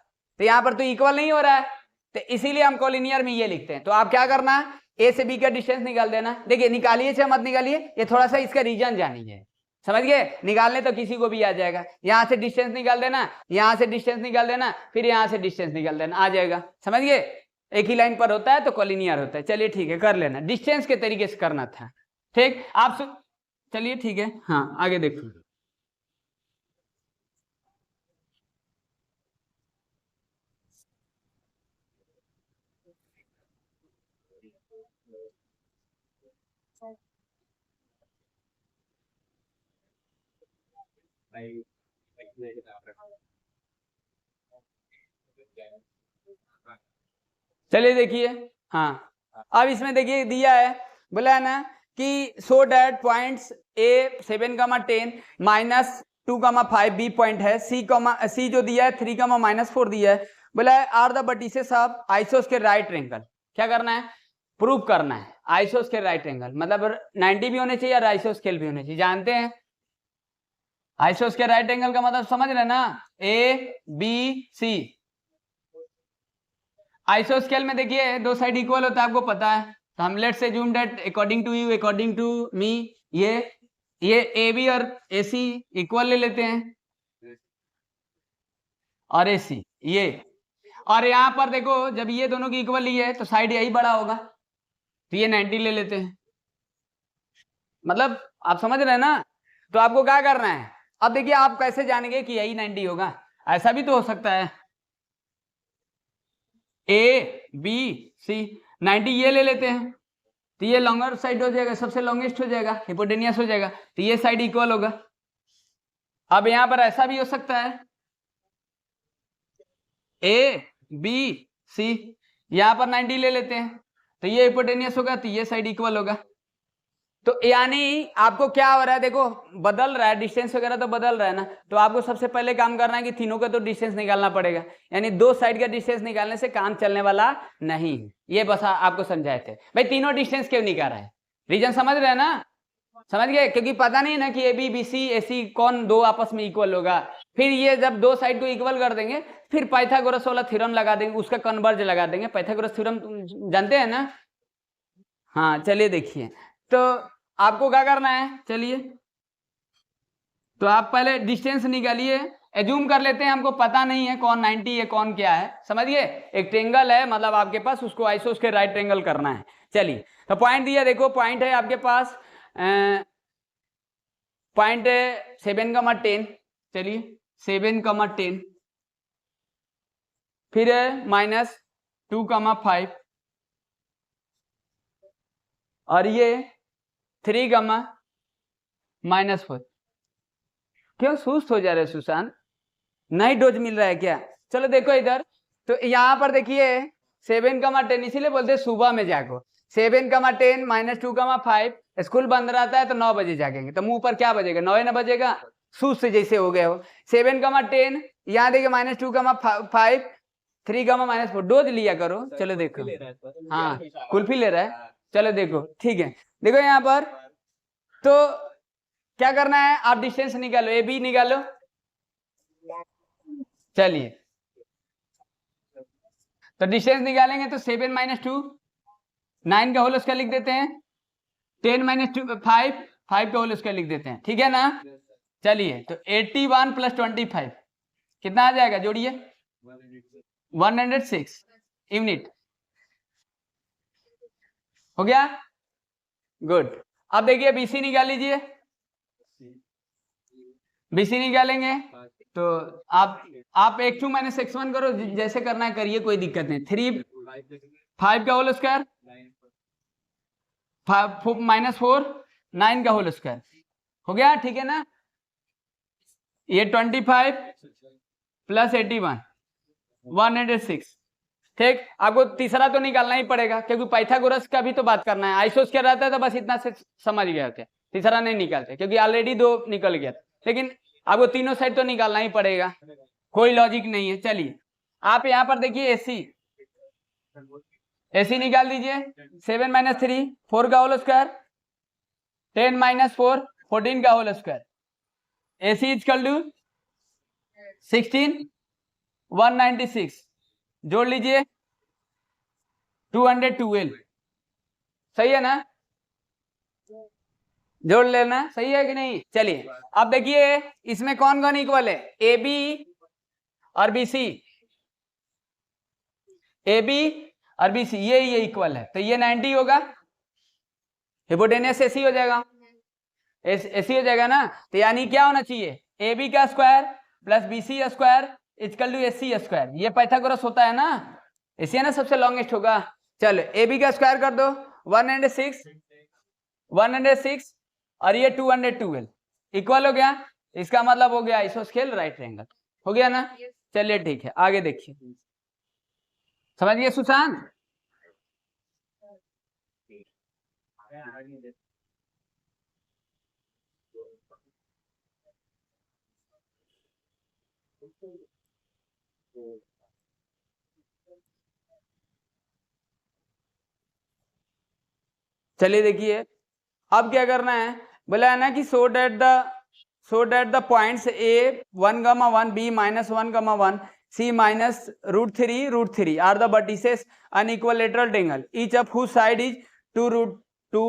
तो यहाँ पर तो इक्वल नहीं हो रहा है, तो इसीलिए हम कॉलिनियर में ये लिखते हैं। तो आप क्या करना, ए से बी का डिस्टेंस निकाल देना, देखिए निकालिए चाहे मत निकालिए, ये थोड़ा सा इसका रीजन जानिए, समझ गए, निकालने तो किसी को भी आ जाएगा, यहाँ से डिस्टेंस निकाल देना, यहाँ से डिस्टेंस निकाल देना, फिर यहाँ से डिस्टेंस निकाल देना, आ जाएगा, समझ गए, एक ही लाइन पर होता है तो कॉलिनियर होता है। चलिए ठीक है कर लेना, डिस्टेंस के तरीके से करना था, ठीक आप चलिए ठीक है, हाँ आगे देखो। चलिए देखिए, हाँ अब इसमें देखिए दिया है, बोला है ना कि so that points A 7, 10 -2, 5 B point है, सी जो दिया है 3, -4 दिया है, बोला है आर द वर्टिसेस ऑफ आइसोस्केल राइट ट्रायंगल। क्या करना है, प्रूव करना है आइसोस्केल राइट ट्रायंगल, मतलब 90 भी होने चाहिए और आइसोस्केल भी होने चाहिए, जानते हैं आइसोस्केल राइट एंगल का मतलब समझ रहे ना, ए बी सी, आइसोस्केल में देखिए दो साइड इक्वल होता है आपको पता है, तो हम let's assume that according to you according to me ये ए बी और ए सी इक्वल ले लेते हैं और ए सी ये, और यहाँ पर देखो जब ये दोनों की इक्वल ही है तो साइड यही बड़ा होगा, तो ये 90 ले लेते हैं, मतलब आप समझ रहे हैं ना। तो आपको क्या करना है, अब देखिए आप कैसे जानेंगे कि यही 90 होगा, ऐसा भी तो हो सकता है, ए बी सी 90 ये ले लेते हैं, तो ये लॉन्गर साइड हो जाएगा, सबसे लॉन्गेस्ट हो जाएगा, हिपोटेनियस हो जाएगा, तो ये साइड इक्वल होगा। अब यहां पर ऐसा भी हो सकता है ए बी सी, यहां पर 90 ले लेते हैं, तो ये हिपोटेनियस होगा, तो ये साइड इक्वल होगा। तो यानी आपको क्या हो रहा है, देखो बदल रहा है डिस्टेंस वगैरह तो बदल रहा है ना, तो आपको सबसे पहले काम करना है कि तीनों का तो डिस्टेंस निकालना पड़ेगा, यानी दो साइड का डिस्टेंस निकालने से काम चलने वाला नहीं, ये बस आपको समझाए थे भाई, तीनों डिस्टेंस क्यों निकाल रहा है, रीजन समझ रहे हैं ना, समझ गए, क्योंकि पता नहीं ना कि ए बी बी सी ए सी कौन दो आपस में इक्वल होगा, फिर ये जब दो साइड को इक्वल कर देंगे फिर पाइथागोरस वाला थ्योरम लगा देंगे, उसका कन्वर्ज लगा देंगे, पाइथागोरस थ्योरम जानते हैं ना, हाँ चलिए देखिए, तो आपको क्या करना है, चलिए तो आप पहले डिस्टेंस निकालिए, एज्यूम कर लेते हैं हमको पता नहीं है कौन 90 है कौन क्या है, समझिए एक ट्रायंगल है मतलब आपके पास, उसको आइसोस्केल राइट ट्रायंगल करना है। चलिए तो पॉइंट दिया, देखो पॉइंट है आपके पास पॉइंट 7, 10, चलिए 7, 10, फिर है -2, 5, और ये 3, -4। क्यों सुस्त हो जा रहे सुशांत? नहीं डोज मिल रहा है क्या? चलो देखो इधर, तो यहाँ पर देखिए 7, 10, इसीलिए बोलते हैं सुबह में जागो। 7, 10 -2, 5 स्कूल बंद रहता है तो 9 बजे जागेंगे, तो मुंह पर क्या बजेगा? 9 ना बजेगा, सुस्त जैसे हो गए हो। 7, 10 यहाँ देखिए -2, 5 3, -4 डोज लिया करो। चलो देखो, हाँ कुल्फी ले रहा है, चलो देखो ठीक है। देखो यहाँ पर तो क्या करना है, आप डिस्टेंस निकालो, ए बी निकालो। चलिए तो डिस्टेंस निकालेंगे तो 7 - 2 9 का होल स्क्वायर लिख देते हैं, 10 - 2 5 5 का होल स्क्वायर लिख देते हैं, ठीक है ना। चलिए तो 81 + 25 कितना आ जाएगा, जोड़िए 106 यूनिट हो गया। गुड। अब देखिए बीसी निकाल लीजिए, बीसी निकालेंगे तो आप x2 - x1 करो, जैसे करना है करिए, कोई दिक्कत नहीं। 3 5 का होल स्क्वायर -4 9 का होल स्क्वायर हो गया, ठीक है ना। ये 25 + 81 106, ठीक। आपको तीसरा तो निकालना ही पड़ेगा क्योंकि पाइथागोरस का भी तो बात करना है। आइसोस्क्वायर रहता है तो बस इतना से समझ गए थे, तीसरा नहीं निकालते क्योंकि ऑलरेडी 2 निकल गया था, लेकिन आपको तीनों साइड तो निकालना ही पड़ेगा, कोई लॉजिक नहीं है। चलिए आप यहाँ पर देखिए एसी, एसी निकाल दीजिए। 7 - 3 4 का होल स्क्वायर, 10 - 4 14 का whole square, AC equal to 16 196, जोड़ लीजिए 212, सही है ना, जोड़ लेना, सही है कि नहीं। चलिए अब देखिए इसमें कौन कौन इक्वल है, ए बी और बी सी, ए बी और बी सी ये इक्वल है, तो ये 90 होगा, हिपोटेनस एसी हो जाएगा, एसी हो जाएगा ना। तो यानी क्या होना चाहिए, ए बी का square plus B C square equal to AC square, ये पाइथागोरस होता है ना, इसी है ना सबसे लॉन्गेस्ट होगा। चलो ए बी का स्क्वायर कर दो 106 और ये 212 इक्वल हो गया, इसका मतलब हो गया आइसोस्केल राइट ट्रायंगल, हो गया ना। चलिए ठीक है, आगे देखिए, समझ गए सुशांत। चलिए देखिए अब क्या करना है, बोला है ना कि show that the points A 1, 1 B -1, 1 C -√3 are the vertices an equilateral triangle each of whose side is 2√2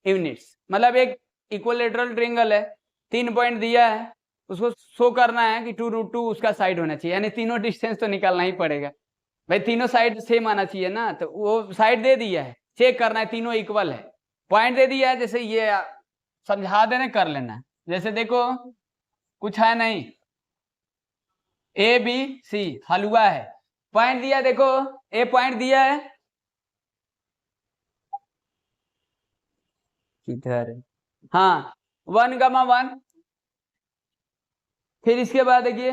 units. मतलब एक इक्विलेटरल ट्रायंगल है, 3 पॉइंट दिया है, उसको शो करना है कि 2√2 उसका साइड होना चाहिए, यानी तीनों डिस्टेंस तो निकालना ही पड़ेगा भाई, तीनों साइड सेम आना चाहिए ना। तो वो साइड दे दिया है, चेक करना है तीनों इक्वल है, पॉइंट दे दिया है, जैसे ये समझा देने कर लेना, जैसे देखो कुछ है नहीं, ए बी सी हलवा है, पॉइंट दिया, देखो ए पॉइंट दिया है किधर, हाँ 1, 1 फिर इसके बाद देखिए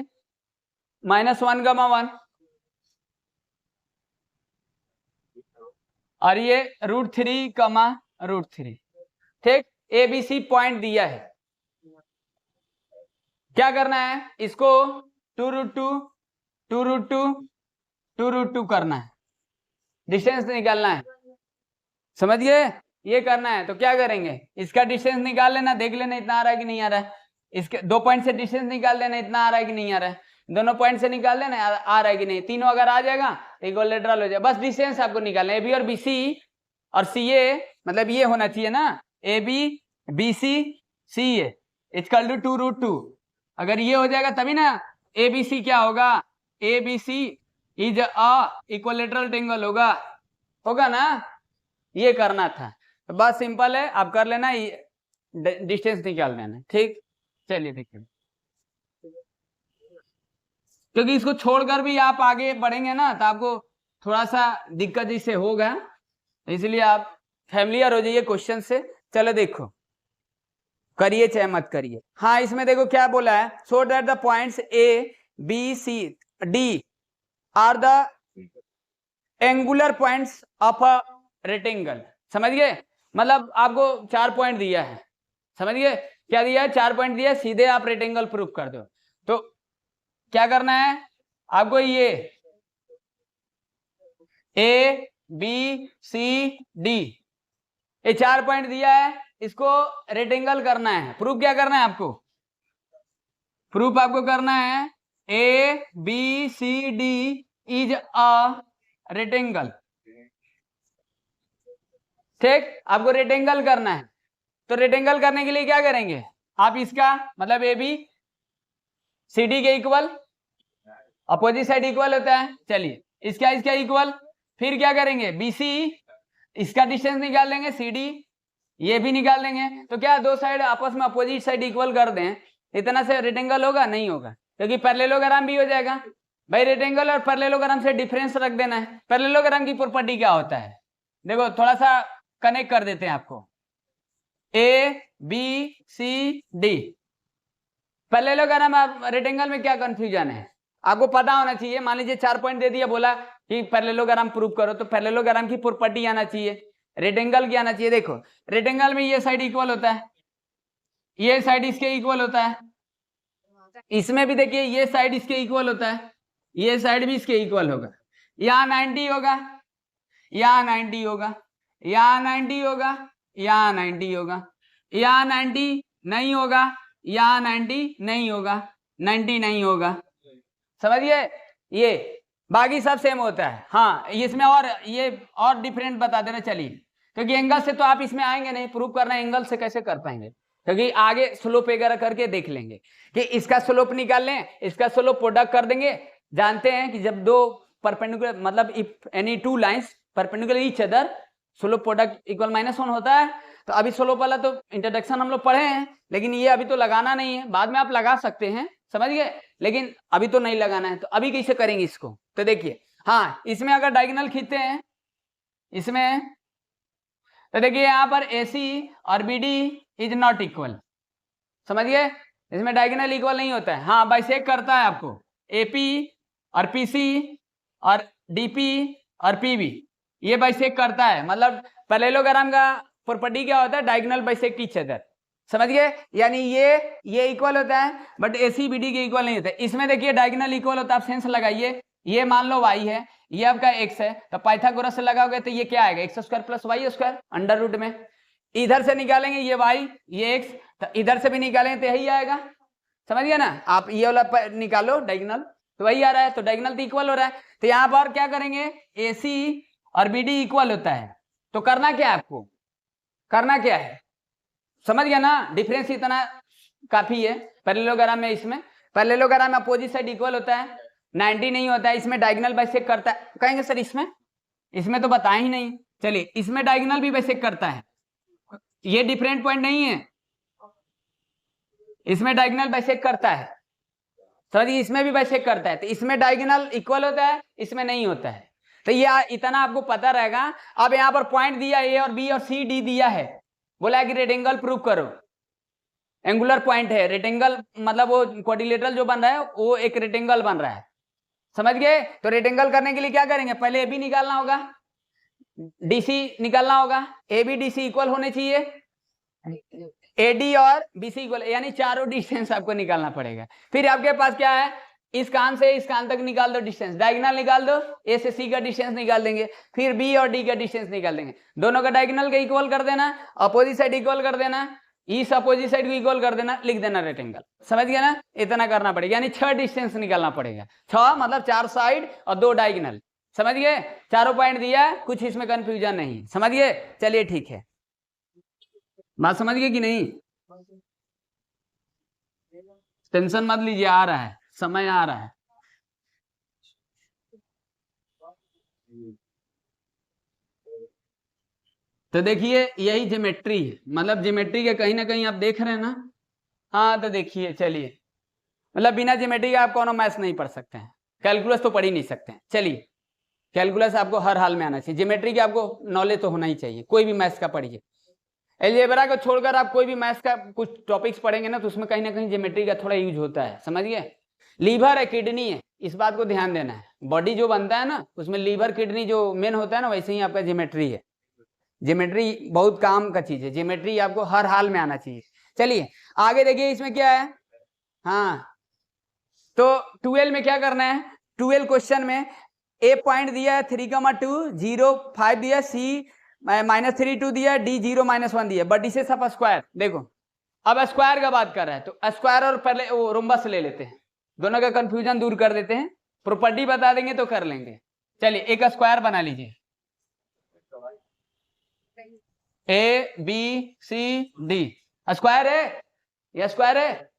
-1, 1 और ये √3, √3, ठीक। ए बी सी पॉइंट दिया है, क्या करना है, इसको 2√2 2√2 2√2 करना है, डिस्टेंस निकालना है, समझ गए। ये करना है तो क्या करेंगे, इसका डिस्टेंस निकाल लेना, देख लेना इतना आ रहा है कि नहीं आ रहा है, इसके 2 पॉइंट से डिस्टेंस निकाल लेना, इतना आ रहा है कि नहीं आ रहा है, दोनों पॉइंट से निकाल लेना आ रहा है कि नहीं, तीनों अगर आ जाएगा इक्विलेटरल हो जाएगा, बस डिस्टेंस आपको निकालना है। ए बी और बी सी और सी ए, मतलब ये होना चाहिए ना, A B B C C A equal to 2√2, अगर ये हो जाएगा तभी ना ए बी सी क्या होगा, A B C is a equilateral triangle होगा ना, ये करना था। तो बस सिंपल है, आप कर लेना, डिस्टेंस निकाल लेना, ठीक। चलिए देखिए क्योंकि इसको छोड़कर भी आप आगे बढ़ेंगे ना तो आपको थोड़ा सा दिक्कत इससे होगा, इसलिए आप फैमिलियर हो जाइए क्वेश्चन से। चलो देखो, करिए चाहे मत करिए। हाँ, इसमें देखो क्या बोला है, so that the points A B C D are the angular points of a rectangle. समझ गए? मतलब आपको 4 पॉइंट दिया है, समझ गए? क्या दिया है? 4 पॉइंट दिया है, सीधे आप रेक्टेंगल प्रूफ कर दो। तो क्या करना है आपको, ये ए बी सी डी ये 4 पॉइंट दिया है, इसको रेक्टेंगल करना है। प्रूफ क्या करना है आपको? प्रूफ आपको करना है A B C D is a rectangle. ठीक, आपको रेक्टेंगल करना है। तो रेक्टेंगल करने के लिए क्या करेंगे आप, इसका मतलब ए बी सी डी के इक्वल, अपोजिट साइड इक्वल होता है। चलिए इसका इक्वल, फिर क्या करेंगे बी सी, इसका डिस्टेंस निकाल लेंगे, सी डी ये भी निकाल लेंगे। तो क्या दो साइड आपस में अपोजिट साइड इक्वल कर दें, इतना से रेक्टेंगल होगा? नहीं होगा, क्योंकि पैरेललोग्राम भी हो जाएगा। भाई रेक्टेंगल और पैरेललोग्राम से डिफरेंस रख देना है। पैरेललोग्राम की प्रॉपर्टी क्या होता है, देखो थोड़ा सा कनेक्ट कर देते हैं आपको। A B C D parallelogram, आप रेक्टेंगल में क्या कंफ्यूजन है आपको पता होना चाहिए। मान लीजिए 4 पॉइंट दे दिया, बोला कि पैरेललोग्राम प्रूव करो, तो पैरेललोग्राम की प्रॉपर्टी आना चाहिए, रेक्टेंगल की आना चाहिए। देखो रेक्टेंगल में ये साइड इक्वल होता है, ये साइड इसके इक्वल होता है, इसमें भी देखिए ये साइड इसके इक्वल होता है, ये साइड भी इसके इक्वल होगा। यहाँ 90 होगा, यहाँ 90 होगा, यहाँ 90 होगा, यहाँ 90 होगा, यहाँ 90 नहीं होगा, यहाँ 90 नहीं होगा, 90 नहीं होगा। समझिए, ये बाकी सब सेम होता है। हाँ, इसमें और ये और डिफरेंट बता देना। चलिए, क्योंकि एंगल से तो आप इसमें आएंगे नहीं, प्रूव करना एंगल से कैसे कर पाएंगे, क्योंकि आगे स्लोप वगैरह करके देख लेंगे कि इसका स्लोप निकाल लें, इसका स्लोप प्रोडक्ट कर देंगे। जानते हैं कि जब दो परपेंडिकुलर, मतलब if any two lines perpendicular each other, slope product equal -1 होता है। तो अभी स्लोप वाला तो इंट्रोडक्शन हम लोग पढ़े हैं, लेकिन ये अभी तो लगाना नहीं है, बाद में आप लगा सकते हैं, समझ गए, लेकिन अभी तो नहीं लगाना है। तो अभी कैसे करेंगे इसको, तो देखिए, हाँ इसमें अगर डायगोनल खींचते हैं इसमें, तो देखिए यहाँ पर AC और BD इज नॉट इक्वल। समझिए, इसमें डायगोनल इक्वल नहीं होता है। हाँ, बाइसेक करता है आपको AP और PC और DP और PB, ये बाइसेक करता है। मतलब पैरेललोग्राम का प्रॉपर्टी क्या होता है, डायगोनल बाइसेक्ट ईच अदर। समझ गए, यानी ये इक्वल होता है, बट AC BD के इक्वल नहीं होता है। इसमें देखिए डायगोनल इक्वल होता है, आप सेंस लगाइए। ये मान लो y है, ये आपका x है, तो पाइथागोरस से लगाओगे तो ये क्या आएगा, x² + y² अंडर रूट में। इधर से निकालेंगे ये y, ये x, तो इधर से भी निकालेंगे तो यही आएगा। समझ गए ना, आप ये वाला निकालो डायगोनल, तो वही आ रहा है, तो डायगोनल तो इक्वल हो रहा है। तो यहाँ पर क्या करेंगे, AC और BD इक्वल होता है, तो करना क्या है आपको, करना क्या है, समझ गया ना, डिफरेंस इतना काफी है। पैरेललोग्राम में, इसमें पैरेललोग्राम में अपोजिट साइड इक्वल होता है, 90 नहीं होता है। इसमें डायगोनल बाइसेक्ट करता है, कहेंगे सर इसमें तो बताया ही नहीं। चलिए, इसमें डायगोनल भी बाइसेक्ट करता है, ये डिफरेंट पॉइंट नहीं है, इसमें डायगोनल बाइसेक्ट करता है। समझिए, इसमें भी बाइसेक्ट करता है, तो इसमें डायगोनल इक्वल होता है, इसमें नहीं होता है। तो ये इतना आपको पता रहेगा। अब यहाँ पर पॉइंट दिया A और B और C D दिया है, बोला कि रेक्टेंगल प्रूव करो, एंगुलर पॉइंट है रेक्टेंगल, मतलब वो क्वाड्रिलेटरल जो बन रहा है वो एक रेक्टेंगल बन रहा है। समझ गए, तो रेक्टेंगल करने के लिए क्या करेंगे, पहले AB निकालना होगा, DC निकालना होगा, AB DC इक्वल होने चाहिए, AD और BC इक्वल, यानी चारों डिस्टेंस आपको निकालना पड़ेगा। फिर आपके पास क्या है, इस कान से इस कान तक निकाल दो डिस्टेंस, डायगोनल निकाल दो, A से C का डिस्टेंस निकाल देंगे, फिर B और D का डिस्टेंस निकाल देंगे, दोनों का डायगोनल का इक्वल कर देना, अपोजिट साइड इक्वल कर देना, इस अपोजिट साइड को इक्वल कर देना, लिख देना रेक्टेंगल। समझ गया ना, इतना करना पड़ेगा, यानी 6 डिस्टेंस निकालना पड़ेगा। 6 मतलब 4 साइड और 2 डायगोनल। समझ गए, चारों पॉइंट दिया, कुछ इसमें कंफ्यूजन नहीं। समझ गए, चलिए ठीक है, बात समझ गए कि नहीं, टेंशन मत लीजिए, आ रहा है, समय आ रहा है। तो देखिए, यही ज्योमेट्री है, मतलब ज्योमेट्री के कहीं ना कहीं आप देख रहे हैं ना। हाँ, तो देखिए, चलिए मतलब बिना ज्योमेट्री का आप कोनो मैथ्स नहीं पढ़ सकते हैं, कैलकुलस तो पढ़ ही नहीं सकते हैं। चलिए, कैलकुलस आपको हर हाल में आना चाहिए, ज्योमेट्री की आपको नॉलेज तो होना ही चाहिए, कोई भी मैथ्स का पढ़िए। अलजेब्रा को छोड़कर आप कोई भी मैथ्स का कुछ टॉपिक्स पढ़ेंगे ना तो उसमें कहीं ना कहीं ज्योमेट्री का थोड़ा यूज होता है, समझ गए। लीवर है, किडनी है, इस बात को ध्यान देना है। बॉडी जो बनता है ना उसमें लीवर किडनी जो मेन होता है ना, वैसे ही आपका ज्योमेट्री है। ज्योमेट्री बहुत काम का चीज है, ज्योमेट्री आपको हर हाल में आना चाहिए। चलिए आगे देखिए, इसमें क्या है। हाँ, तो 12 में क्या करना है, 12 क्वेश्चन में ए पॉइंट दिया है 3,2, 0, 5 दिया, सी -3,2 दिया, डी 0, -1 दिया, बट इसे सब स्क्वायर। देखो अब स्क्वायर का बात कर रहा है तो स्क्वायर और पहले वो रोम्बस ले लेते हैं, दोनों का कंफ्यूजन दूर कर देते हैं, प्रॉपर्टी बता देंगे तो कर लेंगे। चलिए एक स्क्वायर बना लीजिए, A B C D, square है, ये स्क्वायर है,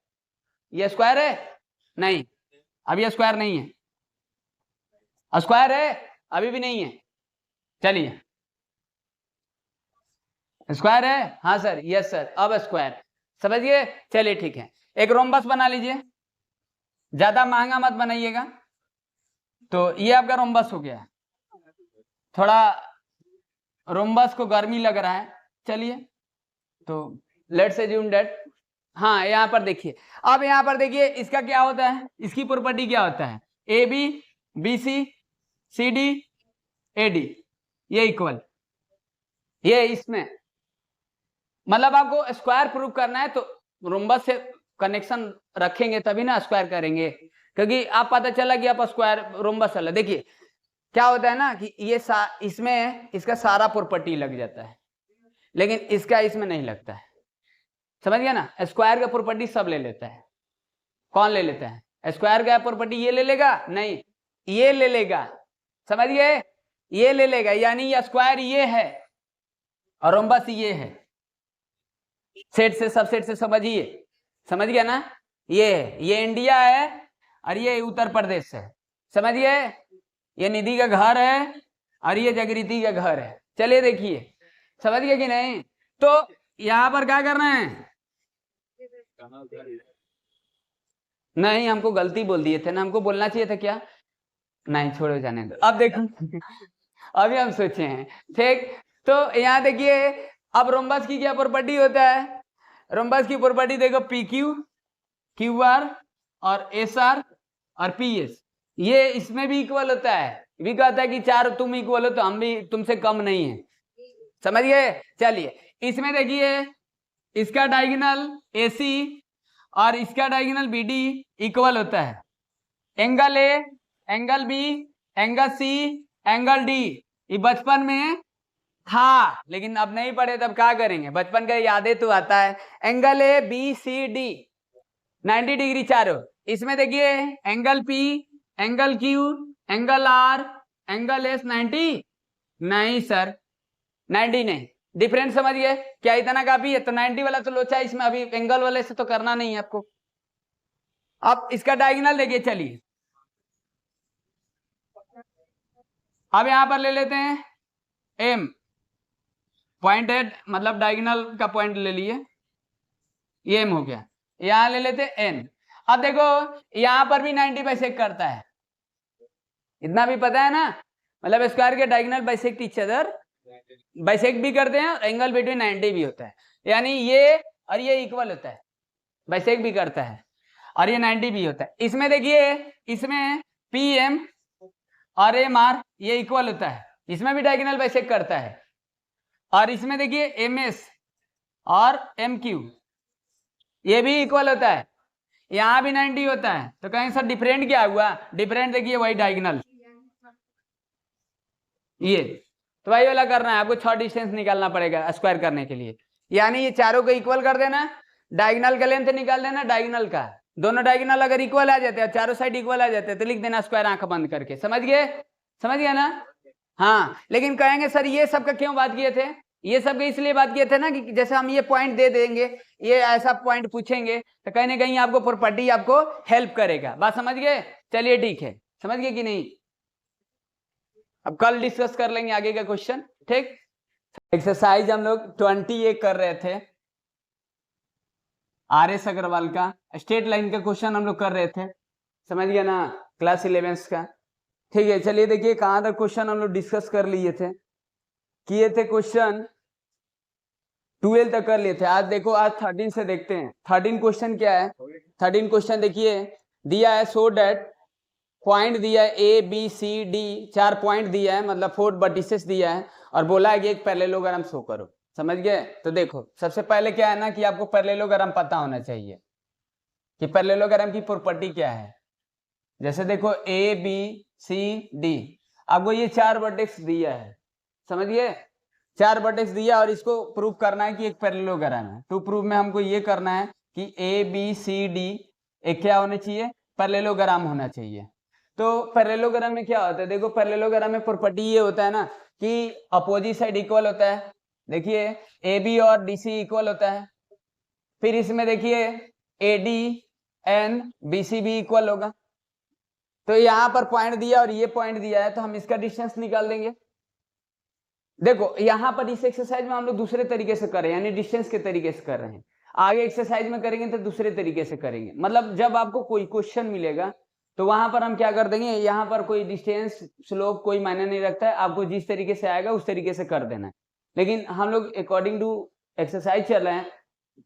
ये स्क्वायर है, नहीं अब ये स्क्वायर नहीं है, स्क्वायर है अभी भी नहीं है। चलिए स्क्वायर है, हाँ सर, यस सर, अब स्क्वायर समझिए। चलिए ठीक है, एक रोम्बस बना लीजिए, ज्यादा महंगा मत बनाइएगा। तो ये आपका रोम्बस हो गया, थोड़ा रोम्बस को गर्मी लग रहा है, चलिए तो लेट्स अज्यूम दैट। हाँ यहाँ पर देखिए, अब यहाँ पर देखिए इसका क्या होता है, इसकी प्रॉपर्टी क्या होता है, A B B C C D A D, ये इक्वल, ये इसमें मतलब आपको स्क्वायर प्रूव करना है तो रोम्बस से कनेक्शन रखेंगे तभी ना स्क्वायर करेंगे, क्योंकि आप पता चला कि आप स्क्वायर रोम्बस वाला। देखिए क्या होता है ना कि ये इसमें इसका सारा प्रॉपर्टी लग जाता है, लेकिन इसका इसमें नहीं लगता है, समझ गया ना। स्क्वायर का प्रॉपर्टी सब ले लेता है, कौन ले लेता है, स्क्वायर का प्रॉपर्टी ये ले लेगा, नहीं ये ले लेगा, समझ गए, ये ले लेगा, यानी ये स्क्वायर ये है और रोम्बस ये है। सेट से सबसेट से समझिए, समझ गया ना। ये है, ये इंडिया है और ये उत्तर प्रदेश है, समझ गए, ये निधि का घर है और ये जागृति का घर है। चलिए देखिए समझ गए कि नहीं। तो यहां पर क्या करना है, नहीं हमको गलती बोल दिए थे ना, हमको बोलना चाहिए था क्या, नहीं छोड़ो जाने दो। अब देखो अभी हम सोचे हैं, ठीक। तो यहाँ देखिए अब रोम्बस की क्या प्रॉपर्टी होता है, रोम्बस की प्रॉपर्टी देखो पी क्यू, क्यू आर और एस आर और पी एस, ये इसमें भी इक्वल होता है, भी कहता है कि चार तुम इक्वल हो तो हम भी तुमसे कम नहीं है, समझ गए। चलिए इसमें देखिए इसका डायगोनल AC और इसका डायगोनल BD इक्वल होता है, angle A, angle B, angle C, angle D, ये बचपन में था लेकिन अब नहीं पढ़े तब क्या करेंगे, बचपन का यादें तो आता है। Angle A B C D 90 degree चारों, इसमें देखिए angle P, angle Q, angle R, angle S 90, नहीं सर 90 नहीं, डिफरेंस समझ गए क्या, इतना काफी है। तो 90 वाला तो लोचा है इसमें, अभी एंगल वाले से तो करना नहीं है आपको। अब इसका डायगोनल देखिए, चलिए अब यहां पर ले लेते हैं M पॉइंटेड, मतलब डायगोनल का पॉइंट ले लिए, ये M हो गया, यहां ले लेते हैं N। अब देखो यहां पर भी 90 बाइसेक्ट करता है, इतना भी पता है ना, मतलब स्क्वायर के diagonal bisect each other, bisect भी करते हैं और एंगल बिटवीन 90 भी होता है, यानी ये और ये इक्वल होता है, बाइसेक्ट भी करता है और ये 90 भी होता है। इसमें देखिए इसमें PM और MR ये इक्वल होता है, इसमें भी डायगोनल बाइसेक्ट करता है। और इसमें देखिए MS और MQ ये भी इक्वल होता है, यहां भी 90 होता है। तो कहें सर डिफरेंट क्या हुआ, डिफरेंट देखिए वही डायगोनल, ये तो वही वाला करना है आपको, 6 डिस्टेंस निकालना पड़ेगा स्क्वायर करने के लिए, यानी ये चारों को इक्वल कर देना, डायगोनल का लेंथ निकाल देना, डायगोनल का, दोनों डायगोनल अगर इक्वल आ जाते हैं, चारों साइड इक्वल आ जाते हैं तो लिख देना स्क्वायर आंख बंद करके, समझ गए, समझ गया ना। हाँ लेकिन कहेंगे सर ये सब का क्यों बात किए थे, ये सब के इसलिए बात किए थे ना कि जैसे हम ये पॉइंट दे देंगे, ये ऐसा पॉइंट पूछेंगे तो कहीं ना कहीं आपको प्रॉपर्टी आपको हेल्प करेगा, बात समझ गए। चलिए ठीक है, समझ गए कि नहीं, अब कल डिस्कस कर लेंगे आगे का क्वेश्चन, ठीक। एक्सरसाइज हम लोग 28 कर रहे थे RS अग्रवाल का, स्ट्रेट लाइन का क्वेश्चन हम लोग कर रहे थे, समझ गया ना, क्लास 11 का। ठीक है, चलिए देखिए कहाँ तक क्वेश्चन हम लोग डिस्कस कर लिए थे, किए थे क्वेश्चन 12 तक कर लिए थे। आज देखो, आज 13 से देखते हैं। 13 क्वेश्चन क्या है? 13 क्वेश्चन देखिए दिया है, सो डेट पॉइंट दिया है A B C D, 4 point दिया है, मतलब 4 वर्टिसेस दिया है, और बोला है कि एक पैरेललोग्राम शो करो। समझ गए? तो देखो सबसे पहले क्या है ना कि आपको पैरेललोग्राम पता होना चाहिए कि पैरेललोग्राम की प्रॉपर्टी क्या है। जैसे देखो ए बी सी डी, आपको ये 4 वर्टेक्स दिया है, समझ गए? 4 वर्टेक्स दिया और इसको प्रूव करना है कि एक पैरेललोग्राम है। टू प्रूव में हमको ये करना है कि ए बी सी डी एक क्या होना चाहिए? पैरेललोग्राम होना चाहिए। तो पैरेललोग्राम में क्या होता है? देखो पैरेललोग्राम में प्रॉपर्टी ये होता है ना कि अपोजिट साइड इक्वल होता है। देखिए ए बी और डी सी इक्वल होता है, फिर इसमें देखिए A D and B C भी इक्वल होगा। तो यहाँ पर पॉइंट दिया और ये पॉइंट दिया है, तो हम इसका डिस्टेंस निकाल देंगे। देखो यहाँ पर इस एक्सरसाइज में हम लोग दूसरे तरीके से कर रहे हैं, यानी डिस्टेंस के तरीके से कर रहे हैं। आगे एक्सरसाइज में करेंगे तो दूसरे तरीके से करेंगे। मतलब जब आपको कोई क्वेश्चन मिलेगा तो वहां पर हम क्या कर देंगे, यहाँ पर कोई डिस्टेंस स्लोप कोई मायने नहीं रखता है, आपको जिस तरीके से आएगा उस तरीके से कर देना है। लेकिन हम लोग अकॉर्डिंग टू एक्सरसाइज चल रहे हैं,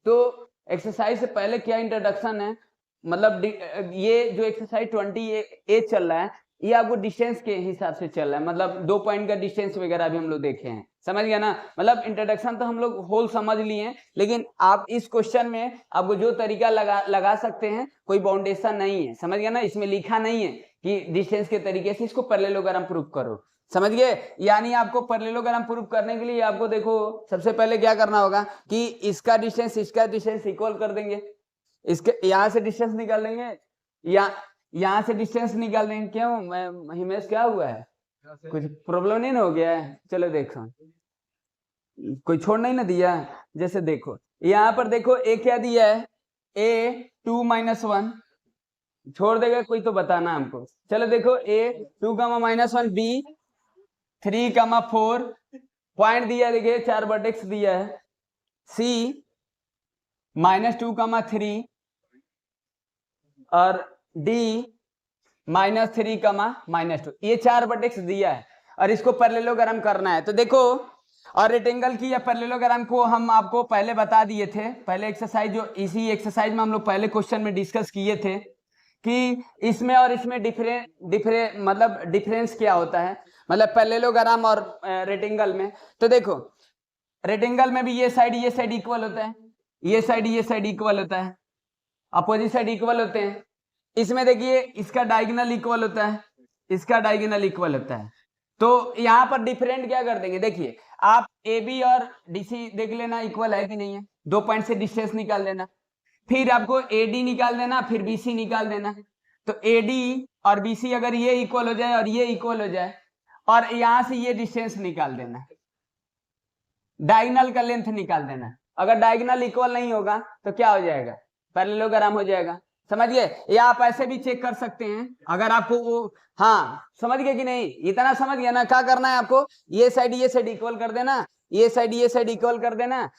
तो एक्सरसाइज से पहले क्या इंट्रोडक्शन है, मतलब ये जो एक्सरसाइज 20 चल रहा है, ये आपको डिस्टेंस के हिसाब से चल रहा है, मतलब 2 पॉइंट का डिस्टेंस वगैरह भी हम लोग देखे हैं, समझ गया ना। मतलब इंट्रोडक्शन तो हम लोग होल समझ लिए हैं, लेकिन आप इस क्वेश्चन में आपको जो तरीका लगा सकते हैं, कोई बाउंडेशन नहीं है, समझ गया ना। इसमें लिखा नहीं है कि डिस्टेंस के तरीके से इसको पैरेललोग्राम प्रूव करो, समझ गए। यानी आपको पैरेललोग्राम प्रूव करने के लिए आपको देखो सबसे पहले क्या करना होगा कि इसका डिस्टेंस इक्वल कर देंगे, इसके यहाँ से डिस्टेंस निकाल देंगे, यहाँ से डिस्टेंस निकाल देंगे। क्यों हिमेश, क्या हुआ है? कुछ प्रॉब्लम नहीं ना हो गया है? चलो देखो, कोई छोड़ नहीं ना दिया। जैसे देखो यहाँ पर देखो ए क्या दिया है, ए 2 - 1, छोड़ देगा कोई तो बताना हमको। चलो देखो ए 2, -1, बी 3, 4 पॉइंट दिया, देखिए 4 वर्टेक्स दिया है, सी -2, 3 और डी -3, -2, ये 4 वर्टेक्स दिया है और इसको पैरेललोग्राम करना है। तो देखो, और रेक्टेंगल की या पैरेललोग्राम को हम आपको पहले बता दिए थे, पहले एक्सरसाइज, जो इसी एक्सरसाइज में हम लोग पहले क्वेश्चन में डिस्कस किए थे कि इसमें और इसमें डिफरेंस क्या होता है, मतलब पैरेललोग्राम और रेक्टेंगल में। तो देखो रेक्टेंगल में भी ये साइड इक्वल होता है, ये साइड इक्वल होता है, अपोजिट साइड इक्वल होते हैं। इसमें देखिए इसका डायगोनल इक्वल होता है, इसका डायगोनल इक्वल होता है। तो यहाँ पर डिफरेंट क्या कर देंगे, देखिए आप ए बी और डी सी देख लेना इक्वल है कि नहीं है, 2 पॉइंट से डिस्टेंस निकाल देना, फिर आपको ए डी निकाल देना, फिर बी सी निकाल देना। तो ए डी और बी सी अगर ये इक्वल हो जाए और ये इक्वल हो जाए, और यहाँ से ये डिस्टेंस निकाल देना, डायगोनल का लेंथ निकाल देना। अगर डायगोनल इक्वल नहीं होगा तो क्या हो जाएगा, पैरेललोग्राम हो जाएगा, समझ गए। या आप ऐसे भी चेक कर सकते हैं, अगर आपको वो, हाँ समझ गए कि नहीं, इतना समझ गया ना। क्या करना है आपको, ये साइड इक्वल कर देना, ये साइड इक्वल कर देना,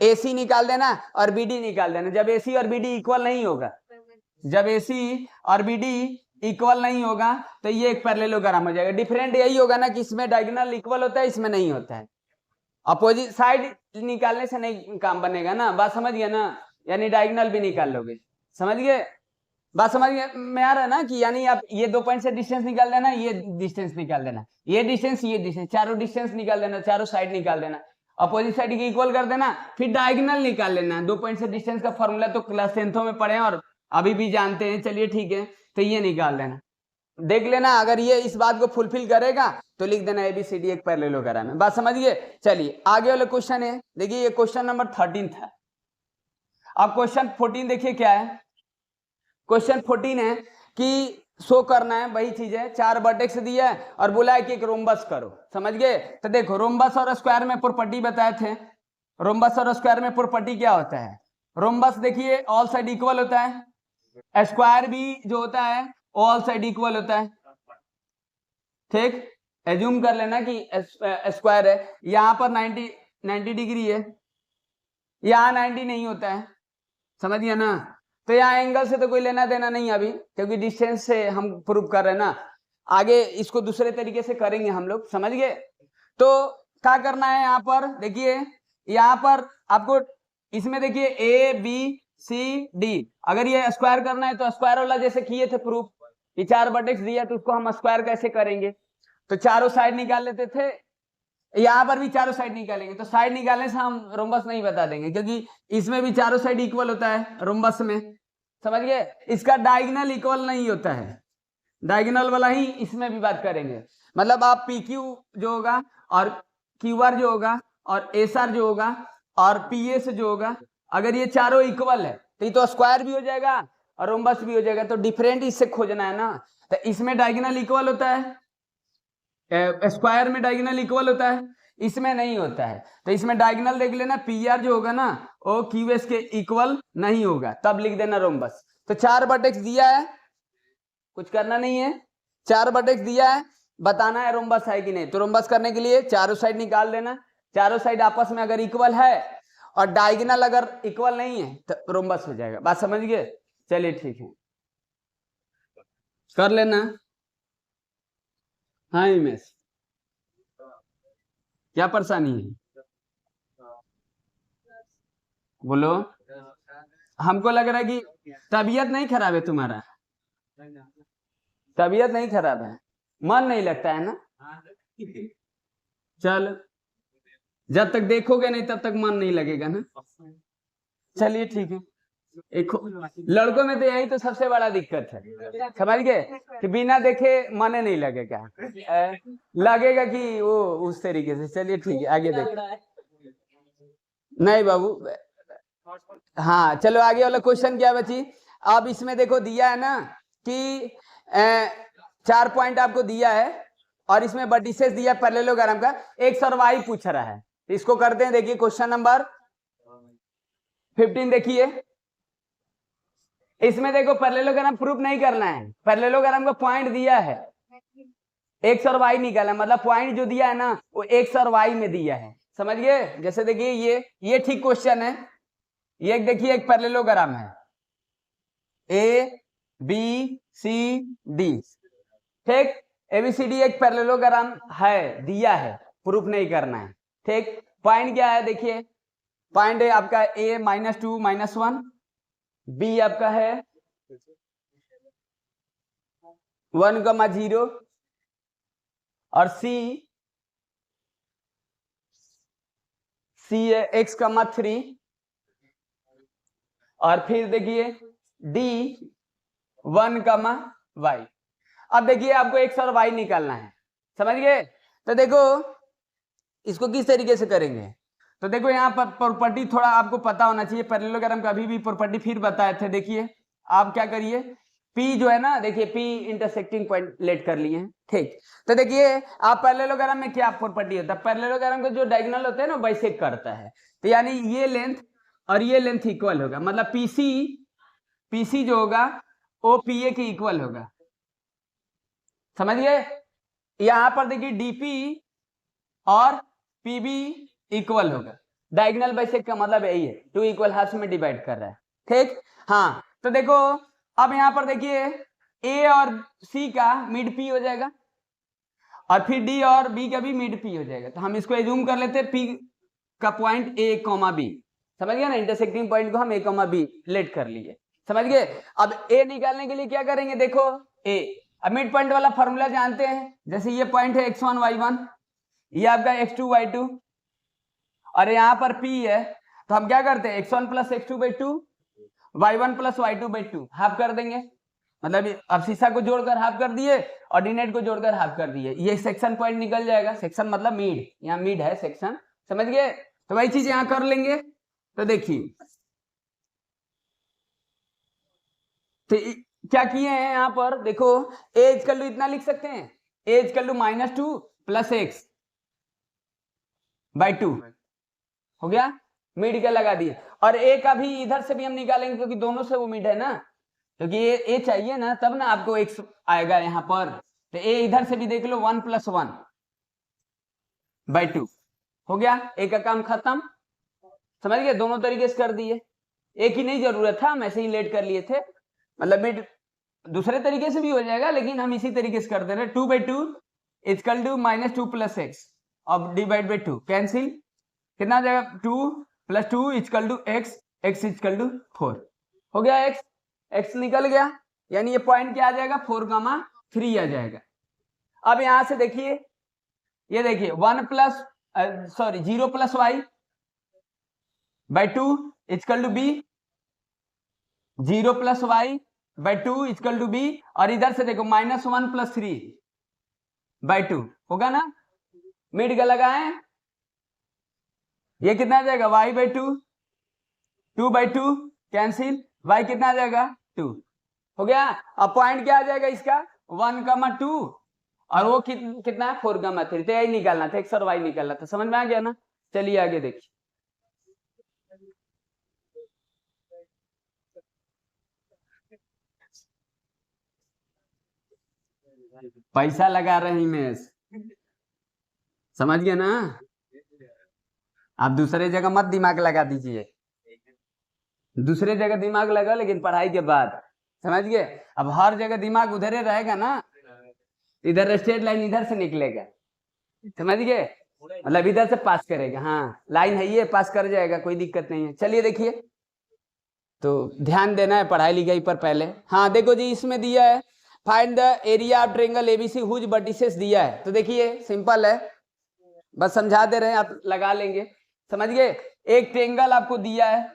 AC निकाल देना और BD निकाल देना। जब AC और BD इक्वल नहीं होगा, जब AC और BD इक्वल नहीं होगा तो ये एक पैरेललोग्राम हो जाएगा। डिफरेंट यही होगा ना कि इसमें डायगोनल इक्वल होता है, इसमें नहीं होता है। अपोजिट साइड निकालने से नहीं काम बनेगा ना, बात समझ गया ना, यानी डायगोनल भी निकाल लोगे, समझ गए, बात समझ में आ रहा है ना। कि यानी आप ये 2 पॉइंट से डिस्टेंस निकाल देना, ये डिस्टेंस निकाल देना, ये डिस्टेंस चारों डिस्टेंस निकाल देना, चारों साइड निकाल देना, अपोजिट साइड के इक्वल कर देना, फिर डायगोनल निकाल लेना। 2 पॉइंट से डिस्टेंस का फॉर्मूला तो क्लास 10th में पढ़े और अभी भी जानते हैं, चलिए ठीक है। तो ये निकाल देना, देख लेना, अगर ये इस बात को फुलफिल करेगा तो लिख देना ABCD एक पैरेललोग्राम है। बात समझिए। चलिए आगे वाला क्वेश्चन है, देखिए ये क्वेश्चन नंबर 13 था। अब क्वेश्चन 14 देखिए क्या है। क्वेश्चन 14 है कि शो करना है, वही चीज है, 4 वर्टेक्स दिया है और बोला है कि एक रोम्बस करो, समझ गए। तो देखो रोम्बस और स्क्वायर में प्रॉपर्टी बताए थे, रोम्बस और स्क्वायर में प्रॉपर्टी क्या होता है। रोम्बस देखिए ऑल साइड इक्वल होता है, स्क्वायर भी जो होता है ऑल साइड इक्वल होता है, ठीक। एज्यूम कर लेना कि स्क्वायर है, यहाँ पर 90 डिग्री है, यहाँ 90 नहीं होता है, समझ गया ना। तो यहाँ एंगल से तो कोई लेना देना नहीं अभी, क्योंकि डिस्टेंस से हम प्रूव कर रहे हैं ना। आगे इसको दूसरे तरीके से करेंगे हम लोग, समझ गए। तो क्या करना है यहाँ पर, देखिए यहाँ पर आपको इसमें देखिए ए बी सी डी, अगर ये स्क्वायर करना है तो स्क्वायर वाला जैसे किए थे प्रूफ, ये 4/x दिया तो उसको हम स्क्वायर कैसे करेंगे, तो चारों साइड निकाल लेते थे, यहाँ पर भी चारों साइड निकालेंगे। तो साइड निकालने से हम रोम्बस नहीं बता देंगे, क्योंकि इसमें भी चारों साइड इक्वल होता है रोम्बस में, समझ गए। इसका डायगोनल इक्वल नहीं होता है, डायगोनल वाला ही इसमें भी बात करेंगे। मतलब आप पी क्यू जो होगा और क्यू आर जो होगा और एस आर जो होगा और पी एस जो होगा, अगर ये चारों इक्वल है तो ये तो स्क्वायर भी हो जाएगा और रोम्बस भी हो जाएगा। तो डिफरेंट इससे खोजना है ना, तो इसमें डायगोनल इक्वल होता है, स्क्वायर में डायगोनल इक्वल होता है, इसमें नहीं होता है। तो इसमें डायगोनल देख लेना, पी आर जो होगा ना वो क्यू एस के इक्वल नहीं होगा, तब लिख देना रोम्बस। तो 4/x दिया है, कुछ करना नहीं है, 4/x दिया है, बताना है रोम्बस है कि नहीं। तो रोम्बस करने के लिए चारों साइड निकाल देना, चारों साइड आपस में अगर इक्वल है और डायगोनल अगर इक्वल नहीं है तो रोम्बस हो जाएगा। बात समझ गए, चलिए ठीक है, कर लेना। हाँ इमेश, क्या परेशानी है बोलो। हमको लग रहा है कि तबीयत नहीं खराब है तुम्हारा, तबीयत नहीं खराब है, मन नहीं लगता है ना। चल, जब तक देखोगे नहीं तब तक मन नहीं लगेगा ना। चलिए ठीक है, एक लड़कों में तो यही तो सबसे बड़ा दिक्कत है, समझ गए, कि बिना देखे मन नहीं लगेगा, लगेगा कि वो उस तरीके से। चलिए ठीक है, आगे देखिए। नहीं बाबू, हाँ चलो आगे वाला क्वेश्चन क्या बची। अब इसमें देखो दिया है ना कि 4 पॉइंट आपको दिया है और इसमें वर्टिसेस दिया पैरेललोग्राम का, एक्स और वाई पूछ रहा है। तो इसको करते हैं, देखिए क्वेश्चन नंबर 15 देखिए। इसमें देखो पैरेललोग्राम प्रूफ नहीं करना है, पैरेललोग्राम का पॉइंट दिया है, एक्स और वाई निकाला, मतलब पॉइंट जो दिया है ना वो एक्स और वाई में दिया है, समझ गए। जैसे देखिए ये ठीक क्वेश्चन है, ये देखिए एक पैरेललोग्राम है ए बी सी डी, ठीक, एबीसीडी एक पैरेललोग्राम है, दिया है, प्रूफ नहीं करना है, ठीक। पॉइंट क्या है देखिए, पॉइंट है आपका a -2 -1, बी आपका है 1,0 और सी है x,3 और फिर देखिए डी 1,y। अब देखिए आपको एक्स और वाई निकालना है, समझ गए। तो देखो इसको किस तरीके से करेंगे, तो देखो यहाँ पर प्रॉपर्टी थोड़ा आपको पता होना चाहिए, पैरेललोग्राम का अभी भी प्रॉपर्टी फिर बताए थे। देखिए आप क्या करिए, P जो है ना, देखिए P इंटरसेक्टिंग पॉइंट लेट कर लिए हैं, ठीक। तो देखिए आप पैरेललोग्राम में क्या प्रॉपर्टी होता है, पैरेललोग्राम का जो डायगोनल होता है ना बाइसेक्ट करता है, तो यानी ये लेंथ और ये लेंथ इक्वल होगा, मतलब पीसी जो होगा वो PA के इक्वल होगा, समझ गए। यहाँ पर देखिए डीपी और पीबी इक्वल होगा, डायगोनल बाइसेक्ट का मतलब यही है, 2 इक्वल हाफ में डिवाइड कर रहा है, ठीक। हाँ तो देखो अब यहाँ पर देखिए ए और सी का मिड पी हो जाएगा और फिर डी और बी का भी मिड पी हो जाएगा। तो हम इसको एज्यूम कर लेते हैं पी का पॉइंट ए कॉमा बी, समझ गए ना, इंटरसेक्टिंग पॉइंट को हम ए कॉमा बी लेट कर लिए, समझ गए। अब ए निकालने के लिए क्या करेंगे, देखो ए, अब मिड पॉइंट वाला फॉर्मूला जानते हैं, जैसे ये पॉइंट है x1 y1, ये आपका x2 y2 और यहाँ पर P है, तो हम क्या करते हैं x1 + x2/2 y1 + y2/2 half कर देंगे, मतलब अब शीशा को जोड़कर हाफ कर दिए और डीनेट को जोड़कर हाफ कर दिए, ये सेक्शन पॉइंट निकल जाएगा, सेक्शन मतलब मिड, यहाँ मिड है सेक्शन, समझ गए। तो वही चीज यहाँ कर लेंगे। तो देखिए तो क्या किए हैं यहाँ पर, देखो a = इतना लिख सकते हैं, a = -2 + x/2 हो गया, मिड का लगा दिए, और a का भी इधर से भी हम निकालेंगे क्योंकि दोनों से वो मिड है ना, क्योंकि ये a चाहिए ना, तब ना आपको x आएगा यहाँ पर। तो a इधर से भी देख लो 1 + 1/2 हो गया, a का काम खत्म, समझ गए, दोनों तरीके से कर दिए। एक ही नहीं जरूरत था, हम ऐसे ही लेट कर लिए थे, मतलब मिड दूसरे तरीके से भी हो जाएगा, लेकिन हम इसी तरीके से कर दे रहे हैं। 2/2 इक्वल टू -2 + x अब डिवाइड बाई 2 कैंसिल, कितना आ जाएगा 2 + 2 equal to x, x equal to 4 हो गया, x निकल गया, यानी ये पॉइंट क्या आ जाएगा 4,3 आ जाएगा। अब यहां से देखिए, ये देखिए 0 + y by 2 equal to b, 0 + y by 2 equal to b, और इधर से देखो -1 + 3 बाई 2 होगा ना, मिड का लगाए, ये कितना आ जाएगा y बाई 2, 2/2 कैंसिल, y कितना आ जाएगा 2 हो गया। अब पॉइंट क्या आ जाएगा इसका 1,2 और वो कितना है 4,3, तो यही निकालना था, x और y निकालना था, समझ में आ गया ना। चलिए आगे देखिए, पैसा लगा रही मैं, समझ गए ना, आप दूसरे जगह मत दिमाग लगा दीजिए, दूसरे जगह दिमाग लगा लेकिन पढ़ाई के बाद, समझ गए। अब हर जगह दिमाग उधर ही रहेगा ना, इधर स्ट्रेट लाइन इधर से निकलेगा, समझ गए, मतलब इधर से पास करेगा, हाँ लाइन है ये, पास कर जाएगा, कोई दिक्कत नहीं है। चलिए देखिए, तो ध्यान देना है पढ़ाई लिखाई पर पहले। हाँ देखो जी, इसमें दिया है find the area of triangle ABC whose vertices दिया है, तो देखिए सिंपल है, बस समझा दे रहे हैं, आप लगा लेंगे, समझ गए। एक ट्रायंगल आपको दिया है,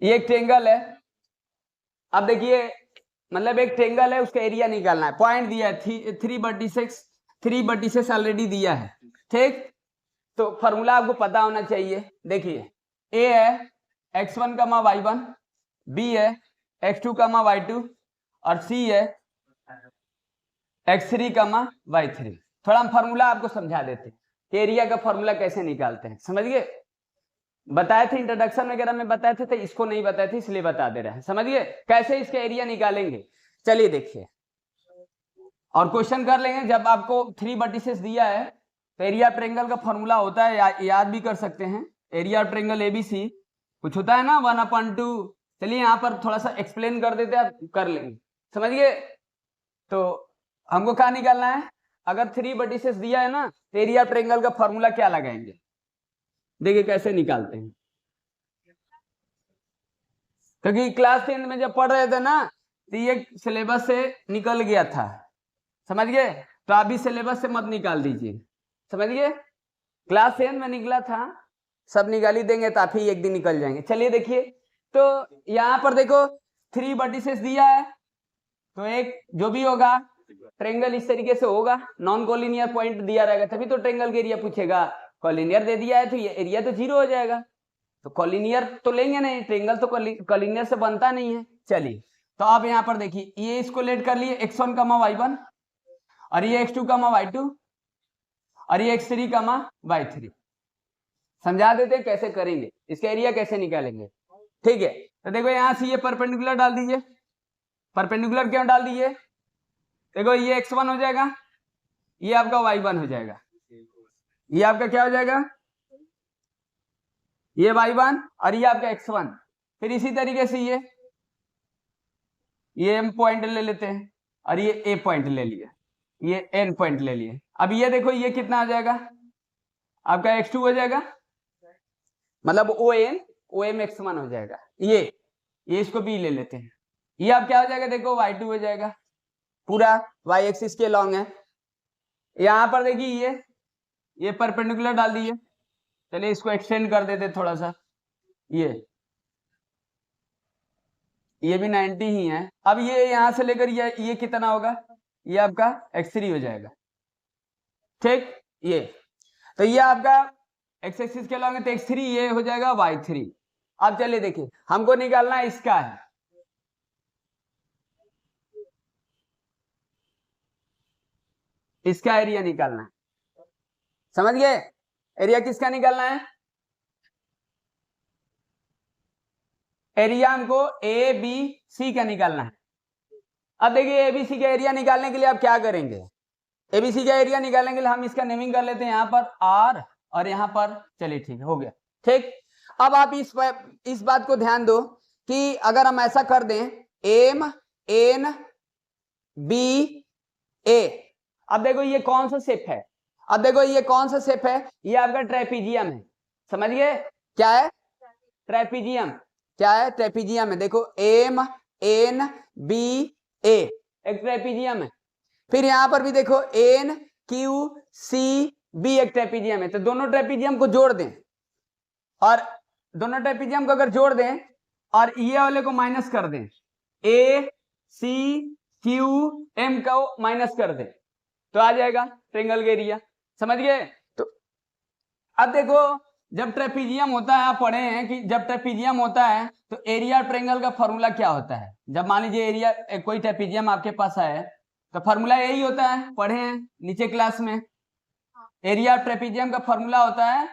ये एक ट्रायंगल है, अब देखिए मतलब एक ट्रायंगल है, उसका एरिया निकालना है, पॉइंट दिया है 3 वर्टिसेस ऑलरेडी दिया है, ठीक। तो फॉर्मूला आपको पता होना चाहिए, देखिए ए है x1, y1, b है x2, y2, और c है x3, y3। थोड़ा हम फॉर्मूला आपको समझा देते हैं, एरिया का फॉर्मूला कैसे निकालते हैं, समझ गए, बताए थे इंट्रोडक्शन वगैरह में बताए थे, तो इसको नहीं बताए थे इसलिए बता दे रहे हैं, समझ गए कैसे इसका एरिया निकालेंगे। चलिए देखिए, और क्वेश्चन कर लेंगे, जब आपको 3 वर्टिसेस दिया है तो एरिया ट्रायंगल का फॉर्मूला होता है, याद भी कर सकते हैं, एरिया ट्रायंगल एबीसी कुछ होता है ना 1/2। चलिए यहाँ पर थोड़ा सा एक्सप्लेन कर देते हैं, आप कर लेंगे, समझ गए। तो हमको क्या निकालना है, अगर 3 वर्टिसेस दिया है ना, तो एरिया ट्रायंगल का फॉर्मूला क्या लगाएंगे, देखिए कैसे निकालते हैं, क्योंकि क्लास 10 में जब पढ़ रहे थे ना, तो ये सिलेबस से निकल गया था, समझ गए, तो आप भी सिलेबस से मत निकाल दीजिए, समझ गए, क्लास 10 में निकला था, सब निकाल ही देंगे तो आप ही एक दिन निकल जाएंगे। चलिए देखिए, तो यहाँ पर देखो 3 वर्टिसेस दिया है, तो एक जो भी होगा ट्रायंगल इस तरीके से होगा, नॉन कोलिनियर पॉइंट दिया रहेगा तभी तो ट्रायंगल के एरिया पूछेगा, कोलिनियर दे दिया है तो ये एरिया तो 0 हो जाएगा, तो कोलिनियर तो लेंगे नहीं, ट्रायंगल तो कोलिनियर से बनता नहीं है। चलिए तो आप यहाँ पर देखिए, ये इसको लेट कर लिए x1, y1, और ये x2, y2, और ये x3, y3, समझा देते हैं कैसे करेंगे, इसका एरिया कैसे निकालेंगे, ठीक है। तो देखो यहाँ से ये परपेंडिकुलर डाल दीजिए, परपेंडिकुलर क्यों डाल दीजिए, देखो ये x1 हो जाएगा, ये आपका y1 हो जाएगा, ये आपका क्या हो जाएगा, ये y1 और ये आपका x1, फिर इसी तरीके से ये m पॉइंट ले लेते हैं, और ये a पॉइंट ले लिया, ये n पॉइंट ले लिए। अब ये देखो ये कितना आ जाएगा, आपका x2 हो जाएगा, मतलब OM x1 हो जाएगा, ये इसको b ले लेते हैं, ये अब क्या हो जाएगा, देखो y2 हो जाएगा, पूरा y एक्सिस के लॉन्ग है। यहाँ पर देखिए ये परपेंडिकुलर डाल दिए, चलिए इसको एक्सटेंड कर देते थोड़ा सा, ये भी 90 ही है। अब ये यहां से लेकर ये कितना होगा, ये आपका x3 हो जाएगा, ठीक। ये तो ये आपका x एक्सिस के लॉन्ग है, तो x3 ये हो जाएगा y3। अब चलिए देखिए, हमको निकालना है इसका है, इसका एरिया निकालना है, समझ गए, एरिया किसका निकालना है, एरिया हमको ABC का निकालना है। अब देखिए ABC का एरिया निकालने के लिए आप क्या करेंगे, ABC का एरिया निकालने के लिए हम इसका नेमिंग कर लेते हैं, यहाँ पर R और यहाँ पर, चलिए ठीक हो गया, ठीक। अब आप इस बात को ध्यान दो कि अगर हम ऐसा कर दें एम एन बी ए, अब देखो ये कौन सा शेप है, अब देखो ये कौन सा शेप है, ये आपका ट्रेपीजियम है, समझ गए क्या है ट्रेपीजियम, क्या है ट्रेपीजियम है। देखो एम एन बी ए एक ट्रेपीजियम है, फिर यहां पर भी देखो एन क्यू सी बी एक ट्रेपीजियम है। तो दोनों ट्रेपीजियम को जोड़ दें, और दोनों ट्रेपीजियम को अगर जोड़ दें और ये वाले को माइनस कर दें, ए सी क्यू एम को माइनस कर दें, तो आ जाएगा ट्रायंगल का एरिया, समझ गए। तो अब देखो जब ट्रेपीजियम होता है, आप पढ़े हैं कि जब ट्रेपीजियम होता है तो एरिया ट्रायंगल का फॉर्मूला क्या होता है। जब मान लीजिए एरिया कोई ट्रेपीजियम आपके पास है तो फॉर्मूला यही होता है, पढ़े हैं नीचे क्लास में। एरिया ट्रेपीजियम का फॉर्मूला होता है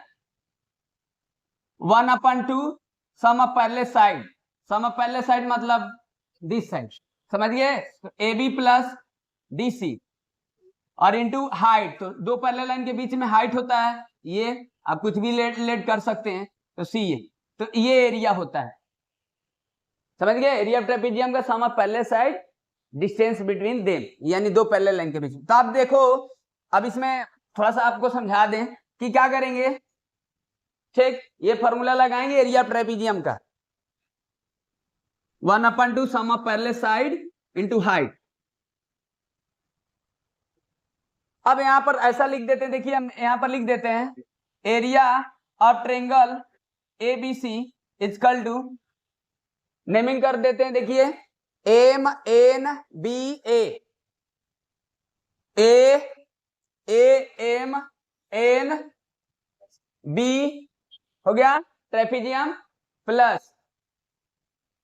1/2 sum of parallel side, sum of parallel side मतलब दिस साइड, समझ गए। तो A B plus D C और इनटू हाइट, तो दो पैरेलल लाइन के बीच में हाइट होता है, ये आप कुछ भी लेट कर सकते हैं, तो सी ए, तो ये एरिया होता है, समझ गए। एरिया ऑफ ट्रेपीजियम का sum of parallel side distance between them, यानी दो पैरेलल लाइन के बीच। तो आप देखो अब इसमें थोड़ा सा आपको समझा दें कि क्या करेंगे, ठीक, ये फॉर्मूला लगाएंगे एरिया ऑफ ट्रेपीजियम का 1/2 sum of parallel side into height. अब यहां पर ऐसा लिख देते हैं, देखिए हम यहां पर लिख देते हैं area of triangle A B C equal to, naming कर देते हैं, देखिए M N B A, M N B हो गया ट्रेपीजियम, प्लस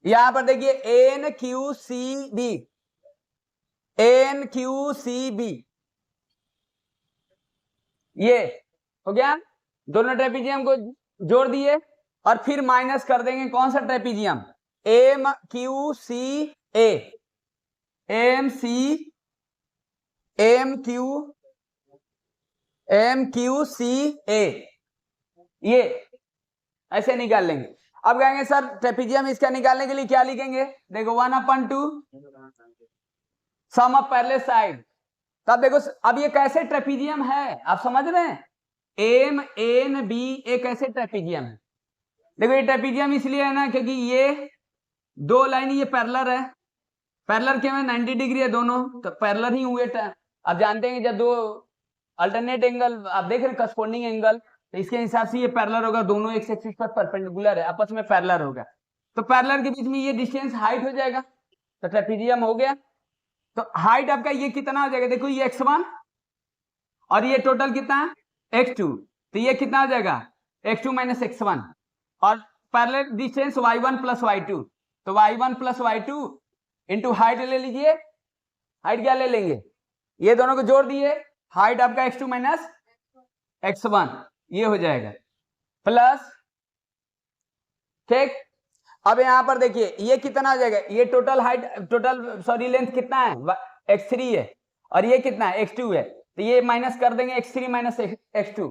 यहां पर देखिए N Q C B, N Q C B, ये हो गया। दोनों ट्रेपीजियम को जोड़ दिए और फिर माइनस कर देंगे कौन सा ट्रेपीजियम, एम क्यू सी ए, एम क्यू सी ए, ये ऐसे निकाल लेंगे। अब कहेंगे सर ट्रेपीजियम इसका निकालने के लिए क्या लिखेंगे, देखो 1/2 सम ऑफ पैरेलल साइड। तब देखो अब ये कैसे ट्रेपीजियम है, आप समझ रहे हैं, एम एन बी ए कैसे ट्रेपीजियम है। देखो ये ट्रेपीजियम इसलिए है ना क्योंकि ये दो लाइन ये पैरेलल है, पैरेलल क्या है 90 डिग्री है दोनों, तो पैरेलल ही हुए। आप जानते हैं कि जब दो अल्टरनेट एंगल आप देख रहे हैं करस्पॉन्डिंग एंगल, तो इसके हिसाब से ये पैरेलल होगा, दोनों एक एक्सिस पर परपेंडिकुलर है, आपस में पैरेलल होगा, तो पैरेलल के बीच में ये डिस्टेंस हाइट हो जाएगा, तो ट्रेपीजियम हो गया। तो हाइट आपका ये कितना हो जाएगा, देखो ये x1 और ये टोटल कितना है x2, तो ये कितना हो जाएगा x2 माइनस x1, और parallel distance y1 plus y2, तो y1 plus y2 into height ले लीजिए, हाइट क्या ले लेंगे, ये दोनों को जोड़ दिए, हाइट आपका x2 माइनस x1 ये हो जाएगा, प्लस, ठीक। अब यहां पर देखिए ये कितना हो जाएगा, ये टोटल हाइट सॉरी लेंथ कितना है x3 है, और ये कितना है x2 है, तो ये माइनस कर देंगे x3 माइनस x2,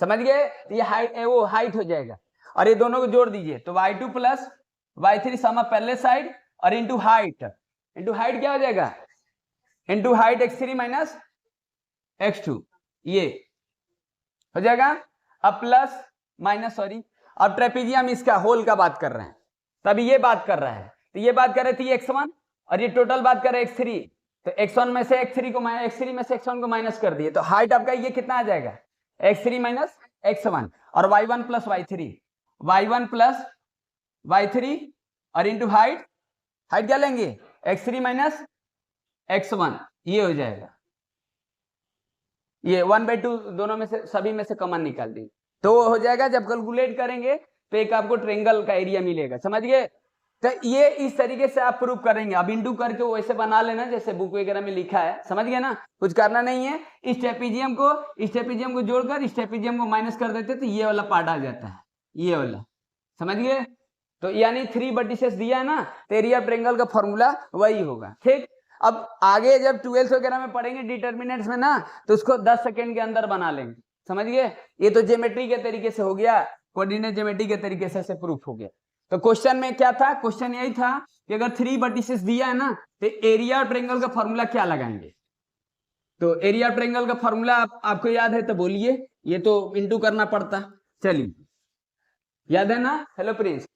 समझ गए, तो ये वो हाइट हो जाएगा, और ये दोनों को जोड़ दीजिए, तो y2 plus y3 sum of parallel side और इंटू हाइट क्या हो जाएगा, into height x3 minus x2 ये हो जाएगा। अब प्लस माइनस सॉरी, अब ट्रेपीजियम इसका होल का बात कर रहे हैं, तभी ये बात कर रहा है, तो ये बात कर रहे थे x1 और ये टोटल बात कर रहे हैं x3, तो x1 में से x3 में से x1 को माइनस कर दिए, तो हाइट आपका ये कितना आ जाएगा x3 माइनस x1, और y1 प्लस y3 और इंटू हाइट क्या लेंगे x3 माइनस x1 ये हो जाएगा, ये 1/2 दोनों में से सभी में से कॉमन निकाल दी, तो वो हो जाएगा। जब कैलकुलेट करेंगे तो एक आपको ट्रायंगल का एरिया मिलेगा, समझ गए। तो ये इस तरीके से आप प्रूव करेंगे, अब इंटू करके वैसे बना लेना जैसे बुक वगैरह में लिखा है, समझ गए ना, कुछ करना नहीं है। इस ट्रेपीजियम को जोड़कर इस ट्रेपीजियम को माइनस कर देते तो ये वाला पार्ट आ जाता है, ये वाला, समझ गए। तो यानी 3 वर्टिसेस दिया है ना, तो एरिया ऑफ ट्रायंगल का फॉर्मूला वही होगा, ठीक। अब आगे जब 12th वगैरह में पढ़ेंगे डिटर्मिनेंट्स में ना, तो उसको 10 सेकेंड के अंदर बना लेंगे, समझ गए। ये तो ज्योमेट्री के तरीके से हो गया, कोऑर्डिनेट ज्योमेट्री के तरीके से प्रूफ हो गया। तो क्वेश्चन में क्या था, क्वेश्चन यही था कि अगर 3 वर्टिसेस दिया है ना तो एरिया और ट्रायंगल का फॉर्मूला क्या लगाएंगे। तो एरिया ट्रायंगल का फॉर्मूला आपको याद है तो बोलिए, ये तो इंटू करना पड़ता। चलिए याद है ना। हेलो प्रिंस,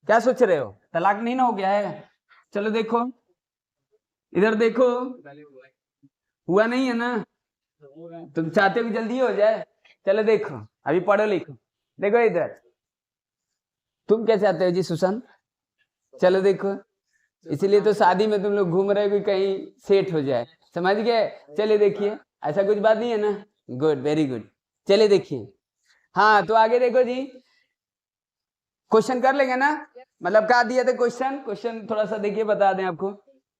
क्या सोच रहे हो, तलाक नहीं ना हो गया है। चलो देखो इधर देखो, हुआ नहीं है ना, तुम चाहते हो जल्दी हो जाए। चलो देखो अभी पढ़ो लिखो, देखो इधर तुम क्या चाहते हो जी सुशांत, चलो देखो इसलिए तो शादी में तुम लोग घूम रहे हो कि कहीं सेट हो जाए, समझ गए। चलिए देखिए ऐसा कुछ बात नहीं है ना, गुड वेरी गुड। चलिए देखिए, हाँ तो आगे देखो जी, क्वेश्चन कर लेंगे ना, मतलब क्या दिया था क्वेश्चन, क्वेश्चन थोड़ा सा देखिए बता दें आपको,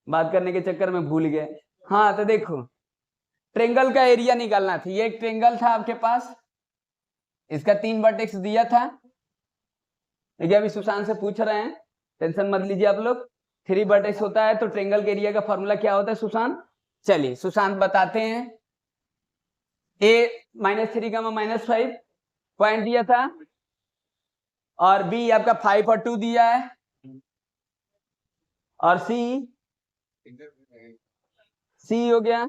बात करने के चक्कर में भूल गए। हाँ तो देखो ट्रेंगल का एरिया निकालना था, ये एक ट्रेंगल था आपके पास, इसका 3 वर्टेक्स दिया था। देखिए अभी सुशांत से पूछ रहे हैं, टेंशन मत लीजिए आप लोग। 3 वर्टेक्स होता है तो ट्रेंगल के एरिया का फॉर्मूला क्या होता है सुशांत, चलिए सुशांत बताते हैं। a -3, -5 पॉइंट दिया था, और b आपका 5 और 2 दिया है, और c हो गया।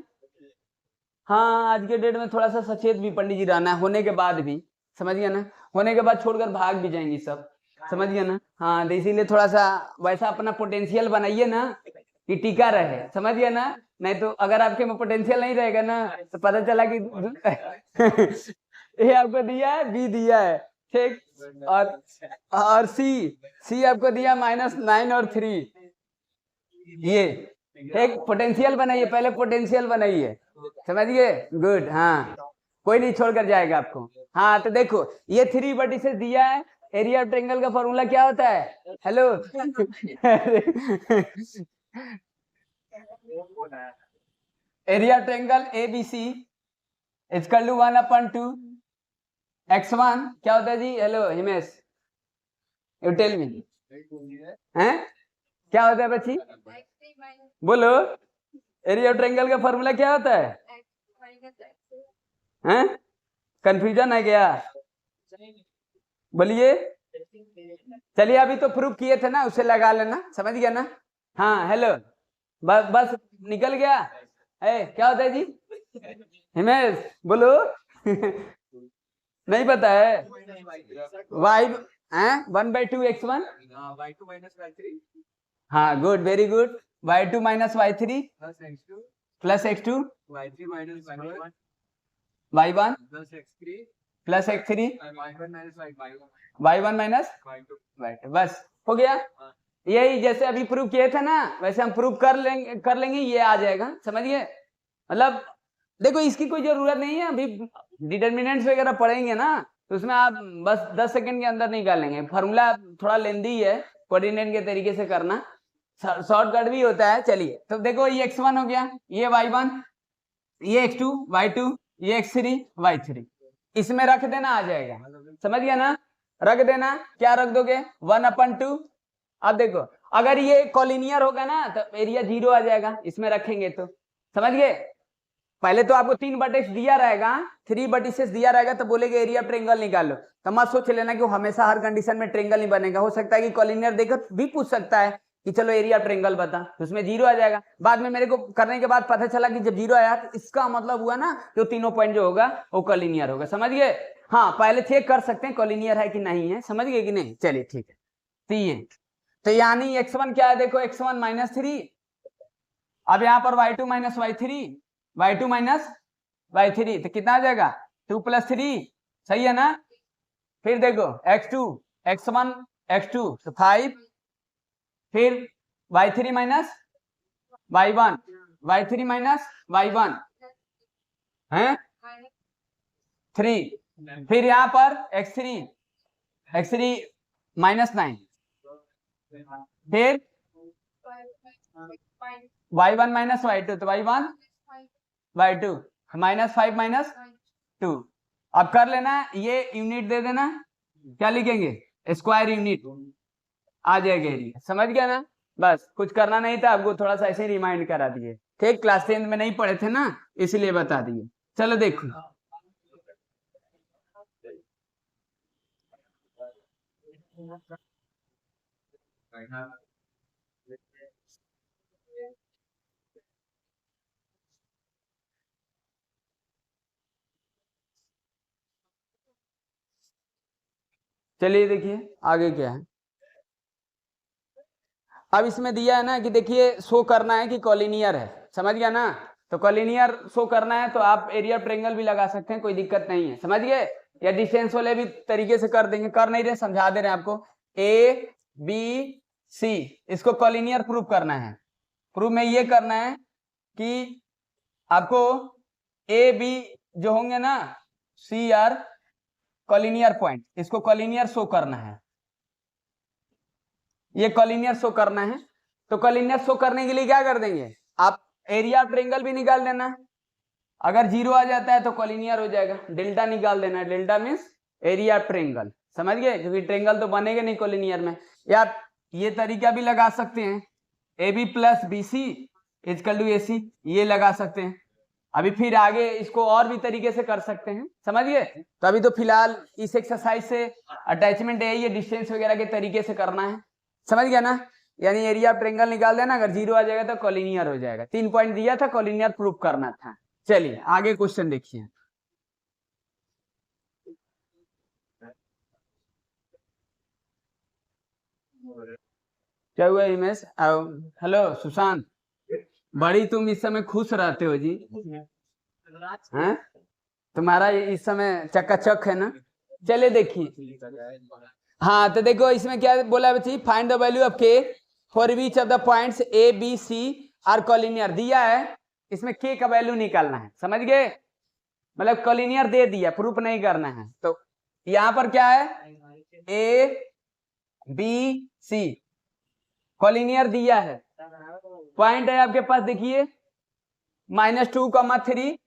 हाँ आज के डेट में थोड़ा सा सचेत भी पंडित जी रहना है, होने के बाद भी, समझ गया ना, होने के बाद छोड़कर भाग भी जाएंगी सब, समझ गया ना। हाँ तो इसीलिए थोड़ा सा वैसा अपना पोटेंशियल बनाइए ना कि टिका रहे, समझ गया ना। नहीं तो अगर आपके में पोटेंशियल नहीं रहेगा ना तो पता चला कि ए आपको दिया है, बी दिया है, ठीक, और सी आपको दिया -9 और 3, ये एक पोटेंशियल बनाइए, पहले पोटेंशियल बनाइए, समझ गए, गुड। हाँ कोई नहीं छोड़ कर जाएगा आपको। हाँ तो देखो ये 3 वर्टिसेस दिया है, एरिया ऑफ ट्रायंगल का फॉर्मूला क्या होता है, hello area triangle ABC equal to 1/2 x1 क्या होता है जी, hello Himesh you tell me, हैं क्या होता है बच्ची, बोलो एरिया ऑफ ट्रायंगल का फॉर्मूला क्या होता है, हैं कंफ्यूजन है क्या, बोलिए। चलिए अभी तो प्रूफ किए थे ना, उसे लगा लेना, समझ गया ना। हाँ हेलो, बस निकल गया। क्या होता है जी हिमेश, बोलो नहीं पता है, y 1/2 x1, हाँ good very good, y2 - y3 plus x2 y1 plus x3 y1 minus y2, बस हो गया। यही जैसे अभी प्रूव किए थे ना वैसे हम प्रूव कर लेंगे ये आ जाएगा, समझिए। मतलब देखो इसकी कोई जरूरत नहीं है, अभी डिटर्मिनेंट्स वगैरह पढ़ेंगे ना तो उसमें आप बस 10 सेकंड के अंदर निकालेंगे, फॉर्मूला थोड़ा लेंदी है, कोऑर्डिनेट के तरीके से करना, शॉर्टकट भी होता है। चलिए तो देखो ये x1 हो गया, ये y1, ये x2 y2, ये x3 y3, इसमें रख देना आ जाएगा, समझ गया ना। रख देना, क्या रख दोगे 1/2। अब देखो अगर ये कॉलिनियर होगा ना तो एरिया 0 आ जाएगा, इसमें रखेंगे तो, समझ गए। पहले तो आपको 3 वर्टेक्स दिया रहेगा, 3 वर्टिसेस दिया रहेगा तो बोलेगे एरिया ट्रायंगल निकालो, तो मत सोच लेना कि हमेशा हर कंडीशन में ट्रायंगल नहीं बनेगा, हो सकता है कि कॉलिनियर देकर भी पूछ सकता है कि चलो एरिया ट्रायंगल बता, तो उसमें 0 आ जाएगा। बाद में मेरे को करने के बाद पता चला कि जब 0 आया तो इसका मतलब हुआ ना कि तीनों पॉइंट जो होगा वो कॉलिनियर होगा, समझ गए। हाँ पहले चेक कर सकते हैं कॉलिनियर है कि नहीं है, समझ गए कि नहीं। चलिए ठीक है, तो यानी x1 क्या है, देखो x1 -3, अब यहाँ पर y2 - y3, y2 - y3 तो कितना आ जाएगा 2 + 3, सही है ना। फिर देखो x2 x1 x2 तो 5, फिर y3 - y1 y3 - y1 है 3, फिर यहाँ पर x3 -9, फिर y1 - y2 तो y1 y2 -5 - 2। अब कर लेना, ये यूनिट दे देना, क्या लिखेंगे स्क्वायर यूनिट आ जाएगा एरिया, समझ गया ना। बस कुछ करना नहीं था, आपको थोड़ा सा ऐसे रिमाइंड करा दिए, ठीक, क्लास 10 में नहीं पढ़े थे ना इसलिए बता दिए। चलो देखो चलिए देखिए आगे क्या है। अब इसमें दिया है ना कि देखिए शो करना है कि कॉलिनियर है, समझ गया ना। तो कॉलिनियर शो करना है तो आप एरिया ट्रायंगल भी लगा सकते हैं, कोई दिक्कत नहीं है, समझ गए। या डिस्टेंस वाले भी तरीके से कर देंगे, कर नहीं रहे समझा दे रहे हैं आपको। ए बी सी इसको कॉलिनियर प्रूव करना है। प्रूव में ये करना है कि आपको ए बी जो होंगे ना सी आर कॉलिनियर पॉइंट, इसको कॉलिनियर शो करना है, ये कॉलिनियर शो करना है। तो कॉलिनियर शो करने के लिए क्या कर देंगे, आप एरिया ट्रायंगल भी निकाल देना। अगर जीरो आ जाता है तो कॉलिनियर हो जाएगा, डेल्टा निकाल देना, डेल्टा मीन्स एरिया ट्रायंगल, समझ गए, क्योंकि ट्रायंगल तो बनेगा नहीं कॉलिनियर में। या ये तरीका भी लगा सकते हैं, A B plus B C equal to A C, ये लगा सकते हैं। अभी फिर आगे इसको और भी तरीके से कर सकते हैं, समझ गए। तो अभी तो फिलहाल इस एक्सरसाइज से अटैचमेंट है, ये डिस्टेंस वगैरह के तरीके से करना है, समझ गया ना। यानी एरिया ट्रायंगल निकाल देना, अगर जीरो आ जाएगा तो कॉलिनियर हो जाएगा। 3 पॉइंट दिया था, कॉलिनियर प्रूव करना था। चलिए आगे क्वेश्चन देखिए। क्या हुआ हिमेश? हेलो सुशांत, बड़ी तुम इस समय खुश रहते हो जी, हैं? तुम्हारा इस समय चकाचक है ना। चलिए देखिए, हाँ तो देखो इसमें क्या बोला बच्ची, find the value of k for which of the points A B C are collinear. दिया है, इसमें के का वैल्यू निकालना है, समझ गए। मतलब कॉलिनियर दे दिया, प्रूफ नहीं करना है। तो यहां पर क्या है, ए बी सी कॉलिनियर दिया है, पॉइंट है आपके पास देखिए -2,3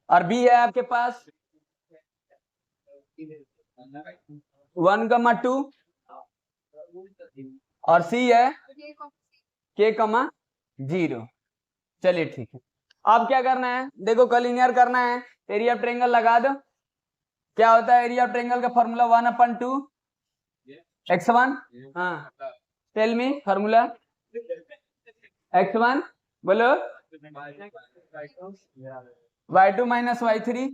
और बी है आपके पास 1,2 और सी है k,0। चलिए ठीक है। अब क्या करना है, देखो कॉलिनियर करना है, एरिया ट्रायंगल लगा दो। क्या होता है एरिया ट्रायंगल का फॉर्मूला 1/2 x1। हाँ टेल मी फॉर्मूला, x1 बोलो y2 minus y3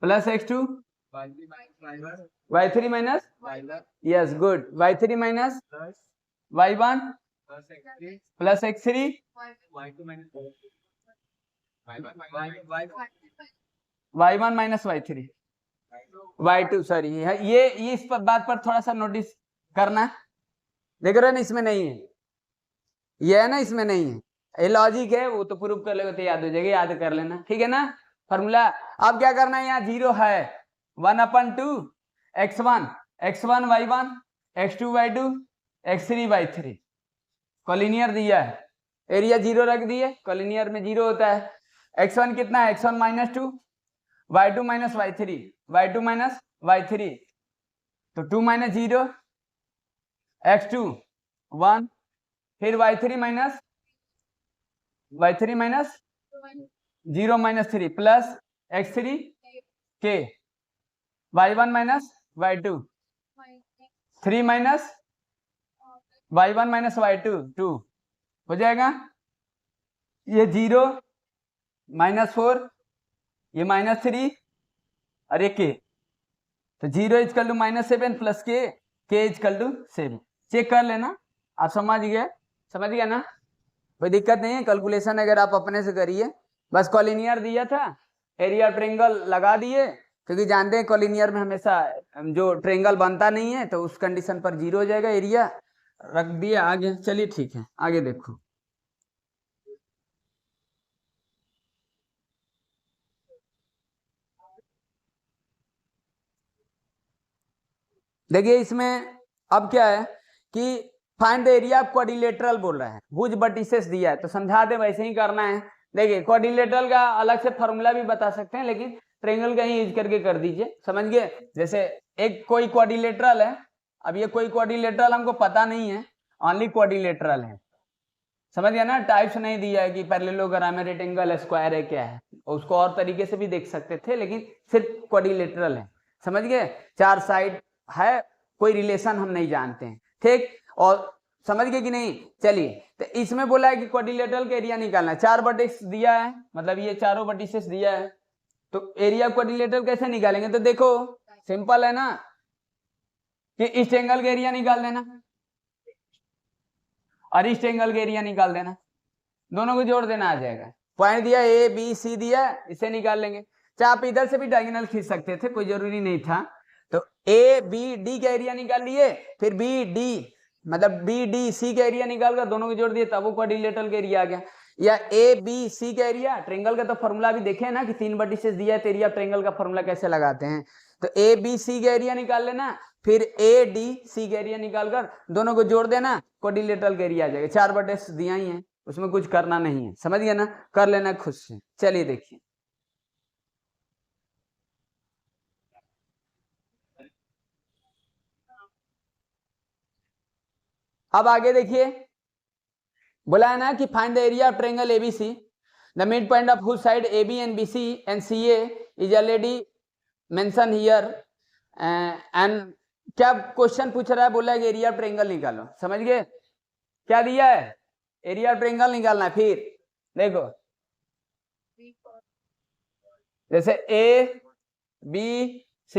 plus x2 y3 minus, yes good, y3 minus y1 plus x3 y1 minus y3 y2, sorry ये इस पर बात पर थोड़ा सा नोटिस करना। देख रहे हो ना, इसमें नहीं है, ये है ना, इसमें नहीं है, ये लॉजिक है, वो तो प्रूव कर लेगा तो याद हो जाएगा, याद कर लेना, ठीक है ना फॉर्मूला। अब क्या करना है, यहाँ जीरो है, 1/2 x1 y1 x2 y2 x3 y3 collinear दिया है, एरिया जीरो रख दिए, कॉलिनियर में जीरो होता है। x1 कितना है, x1 -2 y2 minus y3 y2 minus y3 तो 2 माइनस 0 x2 1 फिर y3 minus 0 minus 3 plus x3 k y1 minus y2 3 minus y1 minus y2 2 हो जाएगा। ये 0 -4 ये -3 और ये k, तो 0 equal to -7 plus k equal to 7। Check कर लेना, आप समझ गया ना, कोई दिक्कत नहीं है। कैलकुलेशन अगर आप अपने से करिए, बस कॉलिनियर दिया था, एरिया ट्रायंगल लगा दिए, क्योंकि जानते हैं कॉलिनियर में हमेशा जो ट्रायंगल बनता नहीं है तो उस कंडीशन पर जीरो हो जाएगा, एरिया रख दिया आगे। चलिए ठीक है आगे देखो। देखिए इसमें अब क्या है कि find the area of quadrilateral बोल रहा है, भुज वर्टिसेस दिया है, तो समझा दे वैसे ही करना है। देखिए क्वाड्रिलेटरल का अलग से फॉर्मूला भी बता सकते हैं, लेकिन ट्रायंगल का ही यूज करके कर दीजिए, समझ गए। जैसे एक कोई क्वाड्रिलेटरल है, अब ये कोई क्वाड्रिलेटरल हमको पता नहीं है, ओनली क्वाड्रिलेटरल है, समझ गया ना, टाइप्स नहीं दिया है कि पैरेललोग्राम है, रेक्टेंगल है, स्क्वायर है, क्या है, उसको और तरीके से भी देख सकते थे, लेकिन सिर्फ क्वाड्रिलेटरल है। समझ गए, चार साइड है, कोई रिलेशन हम नहीं जानते हैं, ठीक। और समझ गए कि नहीं, चलिए, तो इसमें बोला है कि क्वाड्रिलेटरल का एरिया निकालना है, 4 वर्टेक्स दिया है, मतलब ये चारों वर्टिसेस दिया है, तो एरिया क्वाड्रिलेटरल कैसे निकालेंगे, तो देखो सिंपल है ना, कि इस एंगल का एरिया निकाल देना और इस एंगल का एरिया निकाल देना, दोनों को जोड़ देना, आ जाएगा। पॉइंट दिया ए बी सी दिया, इसे निकाल लेंगे, चाहे आप इधर से भी डायगोनल खींच सकते थे, कोई जरूरी नहीं था। तो ए बी डी का एरिया निकाल लिए, फिर बी डी मतलब बी डी सी का एरिया निकाल कर दोनों को जोड़ दिए, तब वो क्वाड्रिलेटरल का एरिया आ गया। या ए बी सी का एरिया, ट्रायंगल का तो फॉर्मूला भी देखे ना कि 3 वर्टिसेस दिया है, तो एरिया ट्रायंगल का फॉर्मूला कैसे लगाते हैं, तो ए बी सी का एरिया निकाल लेना, फिर ए डी सी का एरिया निकाल कर दोनों को जोड़ देना, क्वाड्रिलेटरल का एरिया आ जाएगा। 4 वर्टेक्स दिया ही है, उसमें कुछ करना नहीं है, समझ गया ना, कर लेना खुद से। चलिए देखिए, अब आगे देखिए, बोला है ना कि find the area of triangle ABC, the mid point of whose side AB and BC and CA is already mentioned here, and क्या क्वेश्चन पूछ रहा है, बोला है कि एरिया ऑफ ट्रायंगल निकालो, समझ गए, क्या दिया है, एरिया ऑफ ट्रायंगल निकालना है। फिर देखो, जैसे A B C,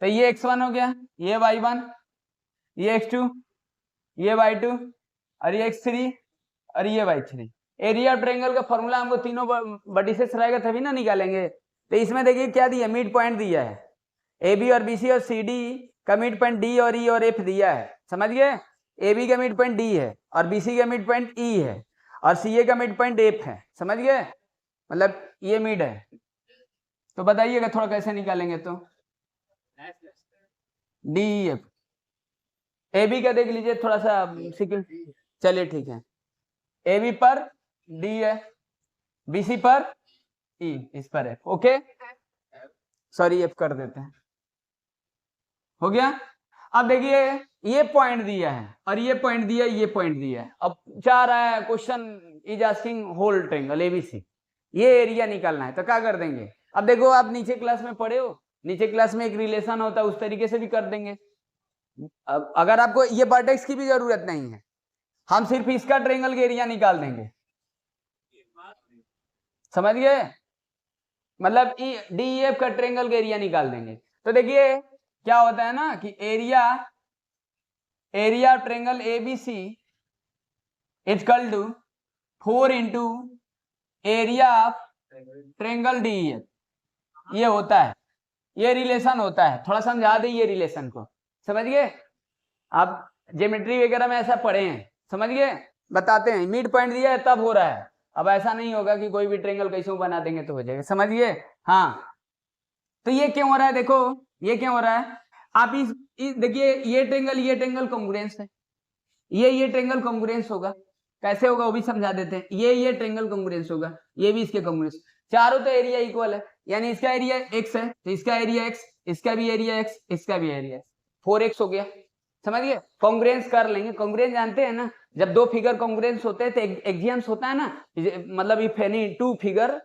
तो ये x1 हो गया, ये y1, ये x2, ये y2 और ये x3 और ये y3। एरिया ट्रायंगल का फॉर्मूला हमको तीनों वर्टिसेस रहेगा तभी ना निकालेंगे। तो इसमें देखिए क्या दिया, मिड पॉइंट दिया है, ए बी और बी सी और सी डी का मिड पॉइंट डी और ई और एफ दिया है, समझ गए, ए बी का मिड पॉइंट डी है और बी सी का मिड पॉइंट ई है और सी ए का मिड पॉइंट एफ है, समझ गए, मतलब ये मिड है। तो बताइएगा थोड़ा कैसे निकालेंगे, तो डी एफ, ए बी का देख लीजिए थोड़ा सा सीक्वेंस, चलिए ठीक है, ए बी पर डी है, बी सी पर ई, इस पर है, ओके, सॉरी एफ कर देते हैं, हो गया। अब देखिए ये पॉइंट दिया है और ये पॉइंट दिया है, ये पॉइंट दिया है, अब चाह रहा है question is asking whole triangle ABC, ये एरिया निकालना है, तो क्या कर देंगे, अब देखो आप नीचे क्लास में पढ़े हो, नीचे क्लास में एक रिलेशन होता है, उस तरीके से भी कर देंगे। अब अगर आपको ये वर्टेक्स की भी जरूरत नहीं है, हम सिर्फ इसका ट्रायंगल का एरिया निकाल देंगे, समझ गए, मतलब डी एफ का ट्रायंगल का एरिया निकाल देंगे। तो देखिए क्या होता है ना कि area triangle ABC equal to 4 into area of triangle D F, ये होता है, ये रिलेशन होता है, थोड़ा समझा दे ये रिलेशन को, समझ गए, आप ज्योमेट्री वगैरह में ऐसा पढ़े हैं, समझ गए, बताते हैं, मिड पॉइंट दिया है तब हो रहा है, अब ऐसा नहीं होगा कि कोई भी ट्रायंगल कैसे बना देंगे तो हो जाएगा, समझिए। हाँ, तो ये क्यों हो रहा है, देखो ये क्यों हो रहा है, आप इस देखिए, ये ट्रायंगल कॉन्ग्रुएंस है, ये ट्रायंगल कॉन्ग्रुएंस होगा, कैसे होगा वो भी समझा देते हैं, ये ट्रायंगल कॉन्ग्रुएंस होगा, ये भी इसके कॉन्ग्रुएंस, चारों तो एरिया इक्वल है, यानी इसका एरिया x है तो इसका एरिया x, इसका भी एरिया x, इसका भी एरिया x, 4x हो गया, समझिए, कॉन्ग्रुएंस कर लेंगे, कॉन्ग्रुएंस जानते हैं ना, जब दो फिगर कॉन्ग्रुएंस होते हैं तो एक्सियम्स होता है ना, मतलब if any two figure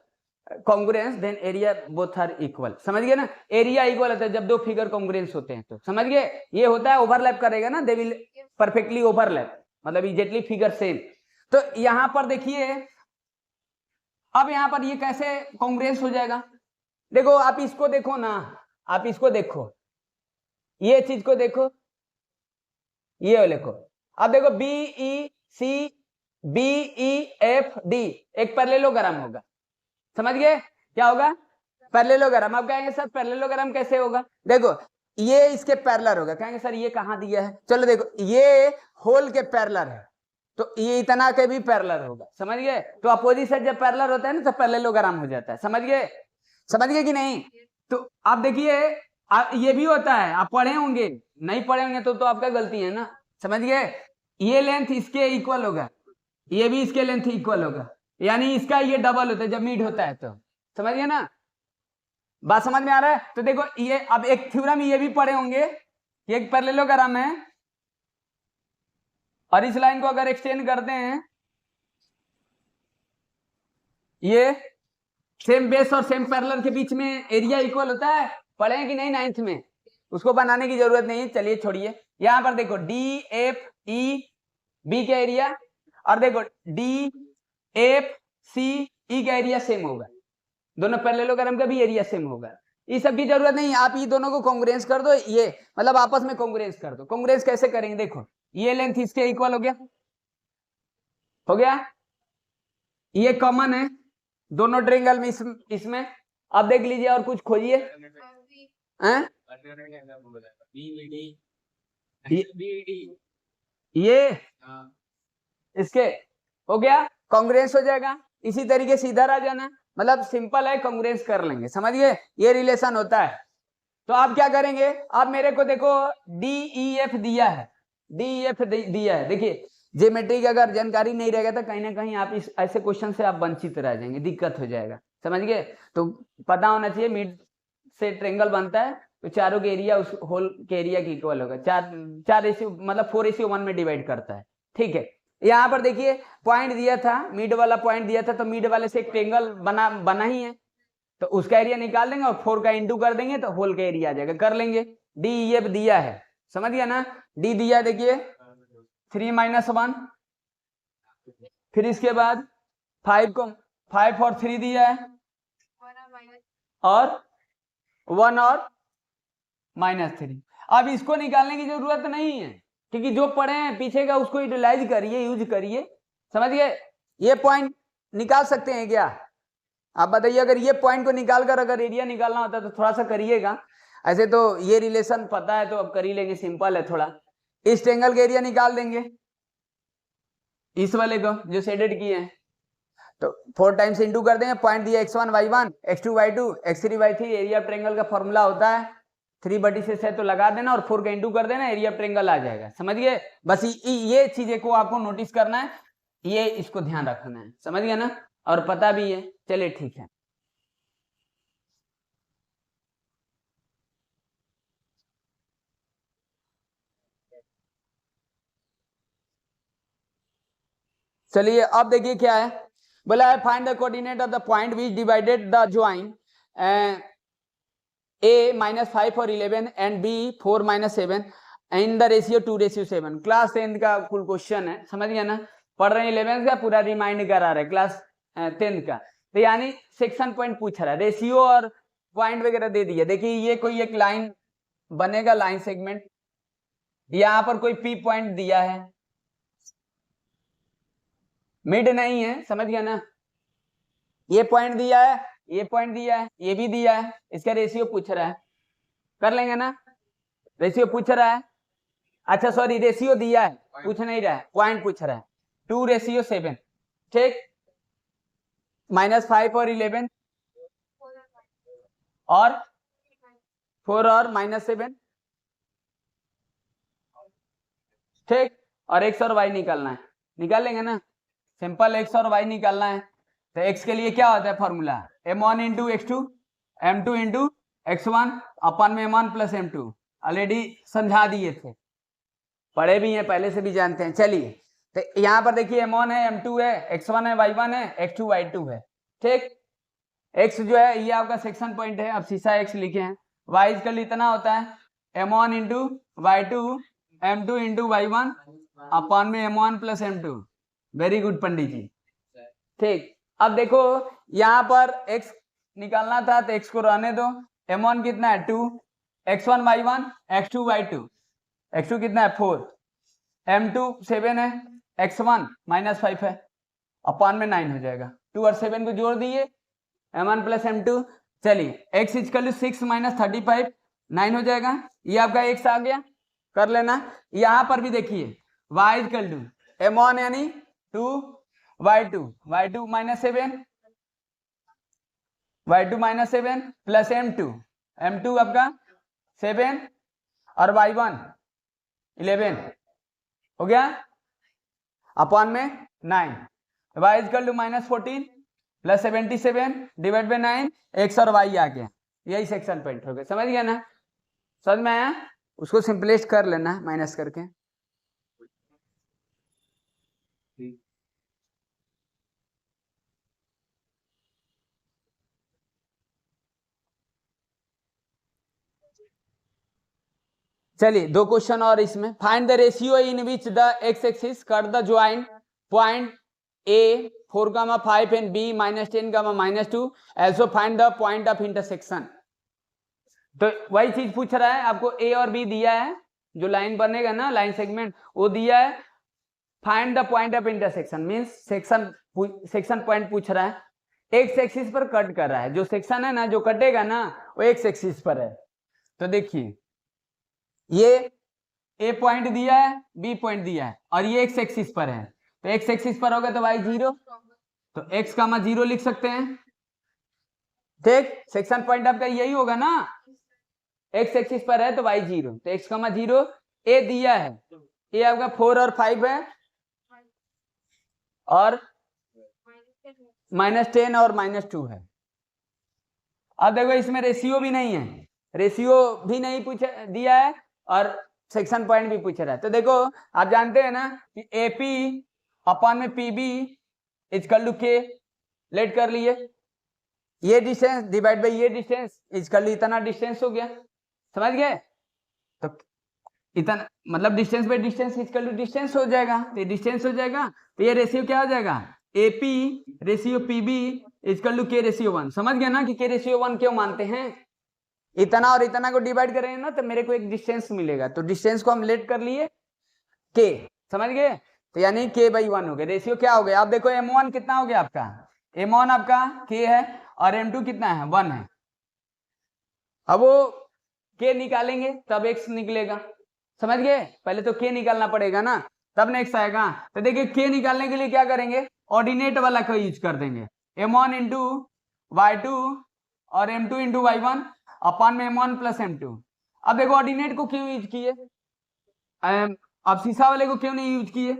congruence then area both are equal, समझ गए ना, एरिया इक्वल होता है जब दो फिगर कॉन्ग्रुएंस होते हैं, तो समझ गए, ये होता है ओवरलैप करेगा ना, दे विल परफेक्टली ओवरलैप, मतलब इजेक्टली फिगर सेम। तो यहां पर देखिए, अब यहां पर ये कैसे कॉन्ग्रुएंस हो जाएगा, देखो आप इसको देखो ना, आप इसको देखो, ये चीज को देखो, ये देखो, अब देखो B E C B E F D एक पैरेललोग्राम होगा, समझ गए, क्या होगा, पैरेललोग्राम। अब कहेंगे सर पैरेललोग्राम कैसे होगा, देखो ये इसके पैरेलल होगा, कहेंगे सर ये कहां दिया है, चलो देखो ये होल के पैरेलल है तो ये इतना के भी पैरेलल होगा, समझ गए, तो अपोजिट साइड जब पैरेलल होता है ना तो पैरेललोग्राम हो जाता है, समझ गए कि नहीं। तो आप देखिए ये भी होता है, आप पढ़े होंगे, नहीं पढ़े होंगे तो आपका गलती है ना, समझ गए, ये लेंथ इसके इक्वल होगा, ये भी इसके लेंथ इक्वल होगा, यानी इसका ये डबल होता है जब मिड होता है, तो समझ गए ना, बात समझ में आ रहा है। तो देखो ये अब एक थ्योरम ये भी पढ़े होंगे, ये एक पैरेललोग्राम है और इस लाइन को अगर एक्सटेंड करते हैं ये सेम बेस और सेम पैरेलल के बीच में एरिया इक्वल होता है, पढ़े कि नहीं 9th में? उसको बनाने की जरूरत नहीं है, चलिए छोड़िए। यहां पर देखो डी एफ ई बी का एरिया और देखो डी एफ सी ई का एरिया सेम होगा, दोनों पैरेललोग्राम का भी एरिया सेम होगा। ये सब की जरूरत नहीं, आप ये दोनों को कांग्रुएंस कर दो, ये मतलब आपस में कांग्रुएंस कर दो। कांग्रुएंस कैसे करेंगे? देखो ये लेंथ इसके इक्वल हो गया, हो गया, ये कॉमन है दोनों ट्रायंगल में, इसमें अब देख लीजिए और कुछ खोजिए। ये इसके हो गया, कांग्रुएंस हो जाएगा। इसी तरीके से इधर आ जाना, मतलब सिंपल है, कांग्रुएंस कर लेंगे, समझिए ये रिलेशन होता है। तो आप क्या करेंगे, आप मेरे को देखो डी ई एफ दिया है, डी ई एफ दिया है, देखिए ज्योमेट्री की अगर जानकारी नहीं रहेगा तो कहीं ना कहीं आप इस ऐसे क्वेश्चन से आप वंचित रह जाएंगे, दिक्कत हो जाएगा, समझ गए? तो पता होना चाहिए मिड से ट्रायंगल बनता है तो चारों के एरिया उस होल के एरिया के इक्वल होगा, 4 रेशियो मतलब 4:1 में डिवाइड करता है, ठीक है। यहाँ पर देखिए पॉइंट दिया था, मिड वाला पॉइंट दिया था, तो मिड वाले से एक ट्रायंगल बना ही है, तो उसका एरिया निकाल देंगे और 4 का इंटू कर देंगे तो होल का एरिया आ जाएगा, कर लेंगे। डी ये दिया है, समझ गया ना? डी दिया, देखिए 3 - 1, फिर इसके बाद 5 और 3 दिया है, और 1 और -3। अब इसको निकालने की जरूरत नहीं है, क्योंकि जो पढ़े हैं पीछे का उसको यूटिलाइज करिए, यूज करिए, समझ गए? ये पॉइंट निकाल सकते हैं क्या? आप बताइए, अगर ये पॉइंट को निकालकर अगर एरिया निकालना होता तो थोड़ा सा करिएगा, ऐसे तो ये रिलेशन पता है तो अब कर ही लेंगे, सिंपल है थोड़ा। इस ट्रायंगल का एरिया निकाल देंगे, इस वाले को जो शेडेड किए हैं, तो 4 टाइम्स इंटू कर देंगे, पॉइंट दिया x1 y1 x2 y2 x3 y3, area triangle का फॉर्मूला होता है 3/6 है, तो लगा देना और 4 का इंटू कर देना, एरिया ट्रायंगल आ जाएगा, समझ गए? बस ये चीजें को आपको नोटिस करना है, ये इसको ध्यान रखना है, समझ गए ना? और पता भी है, चलिए ठीक है। चलिए अब देखिए क्या है, बोला है find the coordinate of the point which divided the join A -5 और 11 and B 4 - 7 in the ratio 2:7। Class 10th का कुल क्वेश्चन है, समझ गया ना? पढ़ रहे हैं 11th का, पूरा रिमाइंड करा रहे क्लास 10th का, तो यानी सेक्शन पॉइंट पूछ रहा है, रेशियो और पॉइंट वगैरह दे दिया। देखिए ये कोई एक लाइन बनेगा, लाइन सेगमेंट, यहाँ पर कोई P पॉइंट दिया है, मिड नहीं है, समझ गया ना? ये पॉइंट दिया है, ये पॉइंट दिया है, ये भी दिया है, इसका रेशियो पूछ रहा है, कर लेंगे ना? रेशियो पूछ रहा है, अच्छा सॉरी रेशियो दिया है, पूछ नहीं रहा है, पॉइंट पूछ रहा है, 2:7, ठीक। -5 और 11 और 4 और -7, ठीक। और x और y निकालना है, निकाल लेंगे ना? सिंपल x और y निकालना है, तो x के लिए क्या होता है formula, m1 × x2 m2 × x1 अपन में m1 + m2, ऑलरेडी समझा दिए थे, पढ़े भी हैं, पहले से भी जानते हैं। चलिए तो यहाँ पर देखिए m1 है, m2 है, x1 है, y1 है, x2 y2 है, ठीक। x जो है ये आपका सेक्शन पॉइंट है, अब सीसा x लिखे हैं, y इसका इतना होता है m1 × y2 m2 × y1 अपन में m1 + m2। वेरी गुड पंडित जी, ठीक। अब देखो यहाँ पर x निकालना था तो x को रहने दो, m1 कितना है 2, x1 y1 x2 y2, x2 कितना है 4, m2 7 है, x1 -5 है, अपान में 9 हो जाएगा, 2 और 7 को जोड़ दिए m1 + m2। चलिए x = 6 - 35 9 हो जाएगा, ये आपका x आ गया, कर लेना। यहाँ पर भी देखिए y = m1 यानी 2 y2 -7 y2 -7 प्लस m2 आपका 7 और y1 11 हो गया, अपॉन में 9, y = -14 plus 77 divide by 9, x और y आ गया, यही सेक्शन पॉइंट हो गया, समझ गया ना? समझ में आया? उसको सिंपलेस्ट कर लेना माइनस करके। चलिए 2 क्वेश्चन और इसमें। Find the ratio in which the x axis cut the joint point A 4,5 and B -10, -2। also find the point of intersection. तो वही चीज पूछ रहा है आपको, ए और बी दिया है, जो लाइन बनेगा ना लाइन सेगमेंट वो दिया है। Find the point of intersection means section point पूछ रहा है, एक्स एक्सिस पर कट कर रहा है। जो सेक्शन है ना जो कटेगा ना वो एक्स एक्सिस पर है। तो देखिए ये ए पॉइंट दिया है, बी पॉइंट दिया है और ये एक्स एक्सिस पर है। तो एक्स एक्सिस पर होगा तो वाई 0, तो एक्स का 0 लिख सकते हैं। ठीक, सेक्शन पॉइंट आपका यही होगा ना, एक्स एक्सिस पर है तो वाई 0, तो एक्स का 0। ए दिया है, ए आपका 4 और 5 है और -10 और -2 है। अब देखो इसमें रेशियो भी नहीं है, रेशियो भी नहीं पूछा दिया है और सेक्शन पॉइंट भी पूछ रहा है। तो देखो आप जानते हैं ना कि एपी अपॉन में PB equal to k, let कर लिए, ये डिस्टेंस डिवाइड बाई ये डिस्टेंस इक्वल टू इतना डिस्टेंस हो गया, समझ गए। तो इतना मतलब distance by distance equal to distance हो जाएगा, तो ये डिस्टेंस हो जाएगा, तो ये रेशियो क्या हो जाएगा, AP ratio PB equal to k ratio 1। समझ गया ना कि के रेशियो 1 क्यों मानते हैं, इतना और इतना को डिवाइड करेंगे ना तो मेरे को एक डिस्टेंस मिलेगा, तो डिस्टेंस को हम लेट कर लिए के, समझ गए। तो यानी के बाई 1 हो गया, रेशियो क्या हो गया। आप देखो m1 कितना हो गया आपका, m1 आपका के है और m2 कितना है 1 है। अब वो के निकालेंगे तब x निकलेगा, समझ गए। पहले तो के निकालना पड़ेगा ना तब नेक्स्ट आएगा। तो देखिए के निकालने के लिए क्या करेंगे, ऑर्डिनेट वाला को यूज कर देंगे, m1 इंटू y2 और m2 इंटू y1 अपॉन में m1 प्लस m2। अब देखो ऑर्डिनेट को क्यों यूज किए, अब शीशा वाले को क्यों नहीं यूज किए,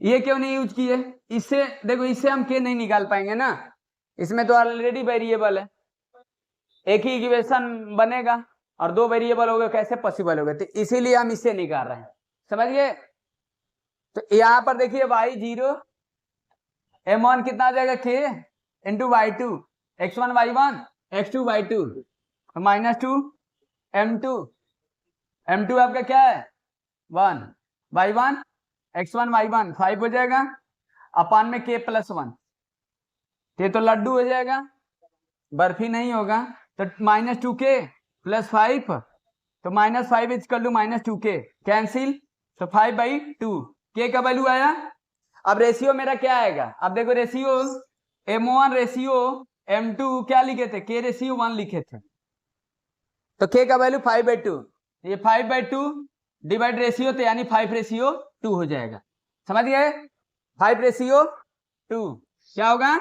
ये क्यों नहीं यूज किए, इससे देखो इससे हम के नहीं निकाल पाएंगे ना, इसमें तो ऑलरेडी वेरिएबल है, एक ही इक्वेशन बनेगा और 2 वेरिएबल हो गए, कैसे पॉसिबल हो गए, तो इसीलिए हम इससे निकाल रहे हैं, समझ गए। तो यहाँ पर देखिए y0 m1 कितना आ जाएगा k into y2 x1 y1 x2 y2 -2 m2 m2 आपका क्या है 1 y1 x1 y1 5 हो जाएगा अपान में k प्लस 1, ये तो लड्डू हो जाएगा, बर्फी नहीं होगा। तो -2k प्लस 5, तो -5 इक्वल टू -2k कैंसिल, तो 5/2 k का वैल्यू आया। अब रेशियो मेरा क्या आएगा, अब देखो रेशियो m1 रेशियो m2 क्या लिखे थे, k रेशियो 1 लिखे थे, तो k का वैल्यू 5/2, ये 5/2 डिवाइड रेशियो, तो यानी 5/2 हो जाएगा, समझ गए। 5/2 क्या होगा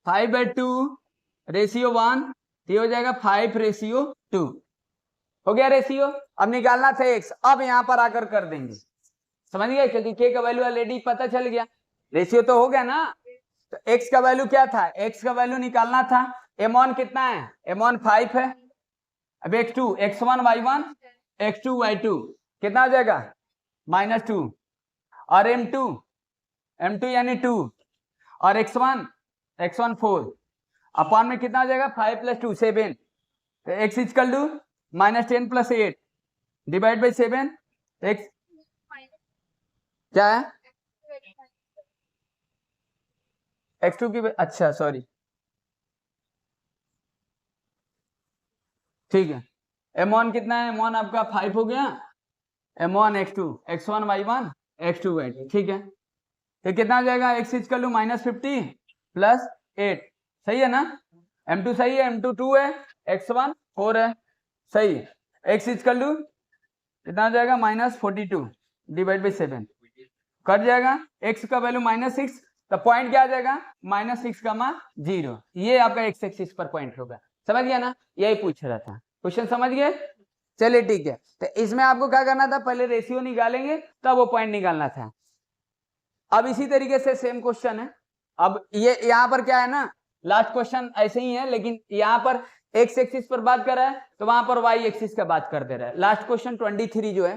5/2 रेशियो 1, ये हो जाएगा 5/2 हो गया रेशियो। अब निकालना था x, अब यहां पर आकर कर देंगे, समझ गए, क्योंकि k का वैल्यू ऑलरेडी पता चल गया, रेशियो तो हो गया ना। तो x का वैल्यू क्या था, x का वैल्यू निकालना था, m1 कितना है, m1 5 है, अब x2 x1 y1 x2 y2 कितना हो जाएगा -2 और m2 यानी 2 और x1 4 अपॉन में कितना हो जाएगा 5 + 2 7, तो x equal to -10 + 8 divide by 7, x क्या है x2 की, अच्छा सॉरी ठीक है। m1 कितना है, m1 आपका 5 हो गया, m1 x2 x1 y1 x2 y2, ठीक है। तो कितना आ जाएगा x इक्वल टू -50 + 8, सही है ना, m2 सही है, m2 2 है, x1 4 है, सही है। x इक्वल टू कितना आ जाएगा -42 डिवाइड बाई 7, कट जाएगा, x का वैल्यू -6, तो पॉइंट क्या आ जाएगा -6, 0, ये आपका x एक्सिस पर पॉइंट होगा, समझ गया ना, यही पूछ रहा था, क्वेश्चन समझ गए। चलिए ठीक है, तो इसमें आपको क्या करना था, पहले रेशियो निकालेंगे तब वो पॉइंट निकालना था। अब इसी तरीके से सेम क्वेश्चन है, अब ये यहाँ पर क्या है ना, लास्ट क्वेश्चन ऐसे ही है, लेकिन यहाँ पर एक्स एक्सिस पर बात कर रहा है तो वहां पर वाई एक्सिस का बात कर दे रहा है। लास्ट क्वेश्चन 23 जो है,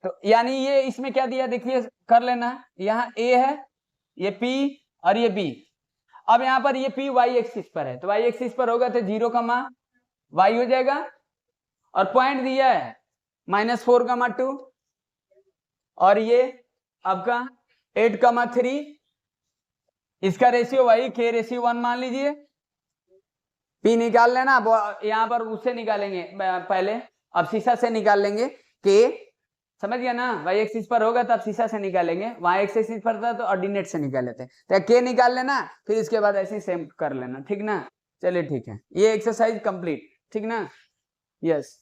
तो यानी ये इसमें क्या दिया देखिए कर लेना, यहाँ ए है, ये पी और ये बी। अब यहाँ पर ये पी वाई एक्सिस पर है, तो वाई एक्सिस पर होगा तो 0, y हो जाएगा, और पॉइंट दिया है -4,2, और ये आपका 8,3, इसका रेशियो वही k/1 मान लीजिए। p निकाल लेना, यहाँ पर उससे निकालेंगे पहले, अब शीशा से निकाल लेंगे k, समझ गया ना, y एक्सिस पर होगा तब शीशा से निकालेंगे, y एक्सिस पर था तो ऑर्डिनेट से निकाल लेते हैं। तो k निकाल लेना, फिर इसके बाद ऐसे सेम कर लेना, ठीक ना। चलिए ठीक है, ये एक्सरसाइज कंप्लीट, ठीक ना। यस।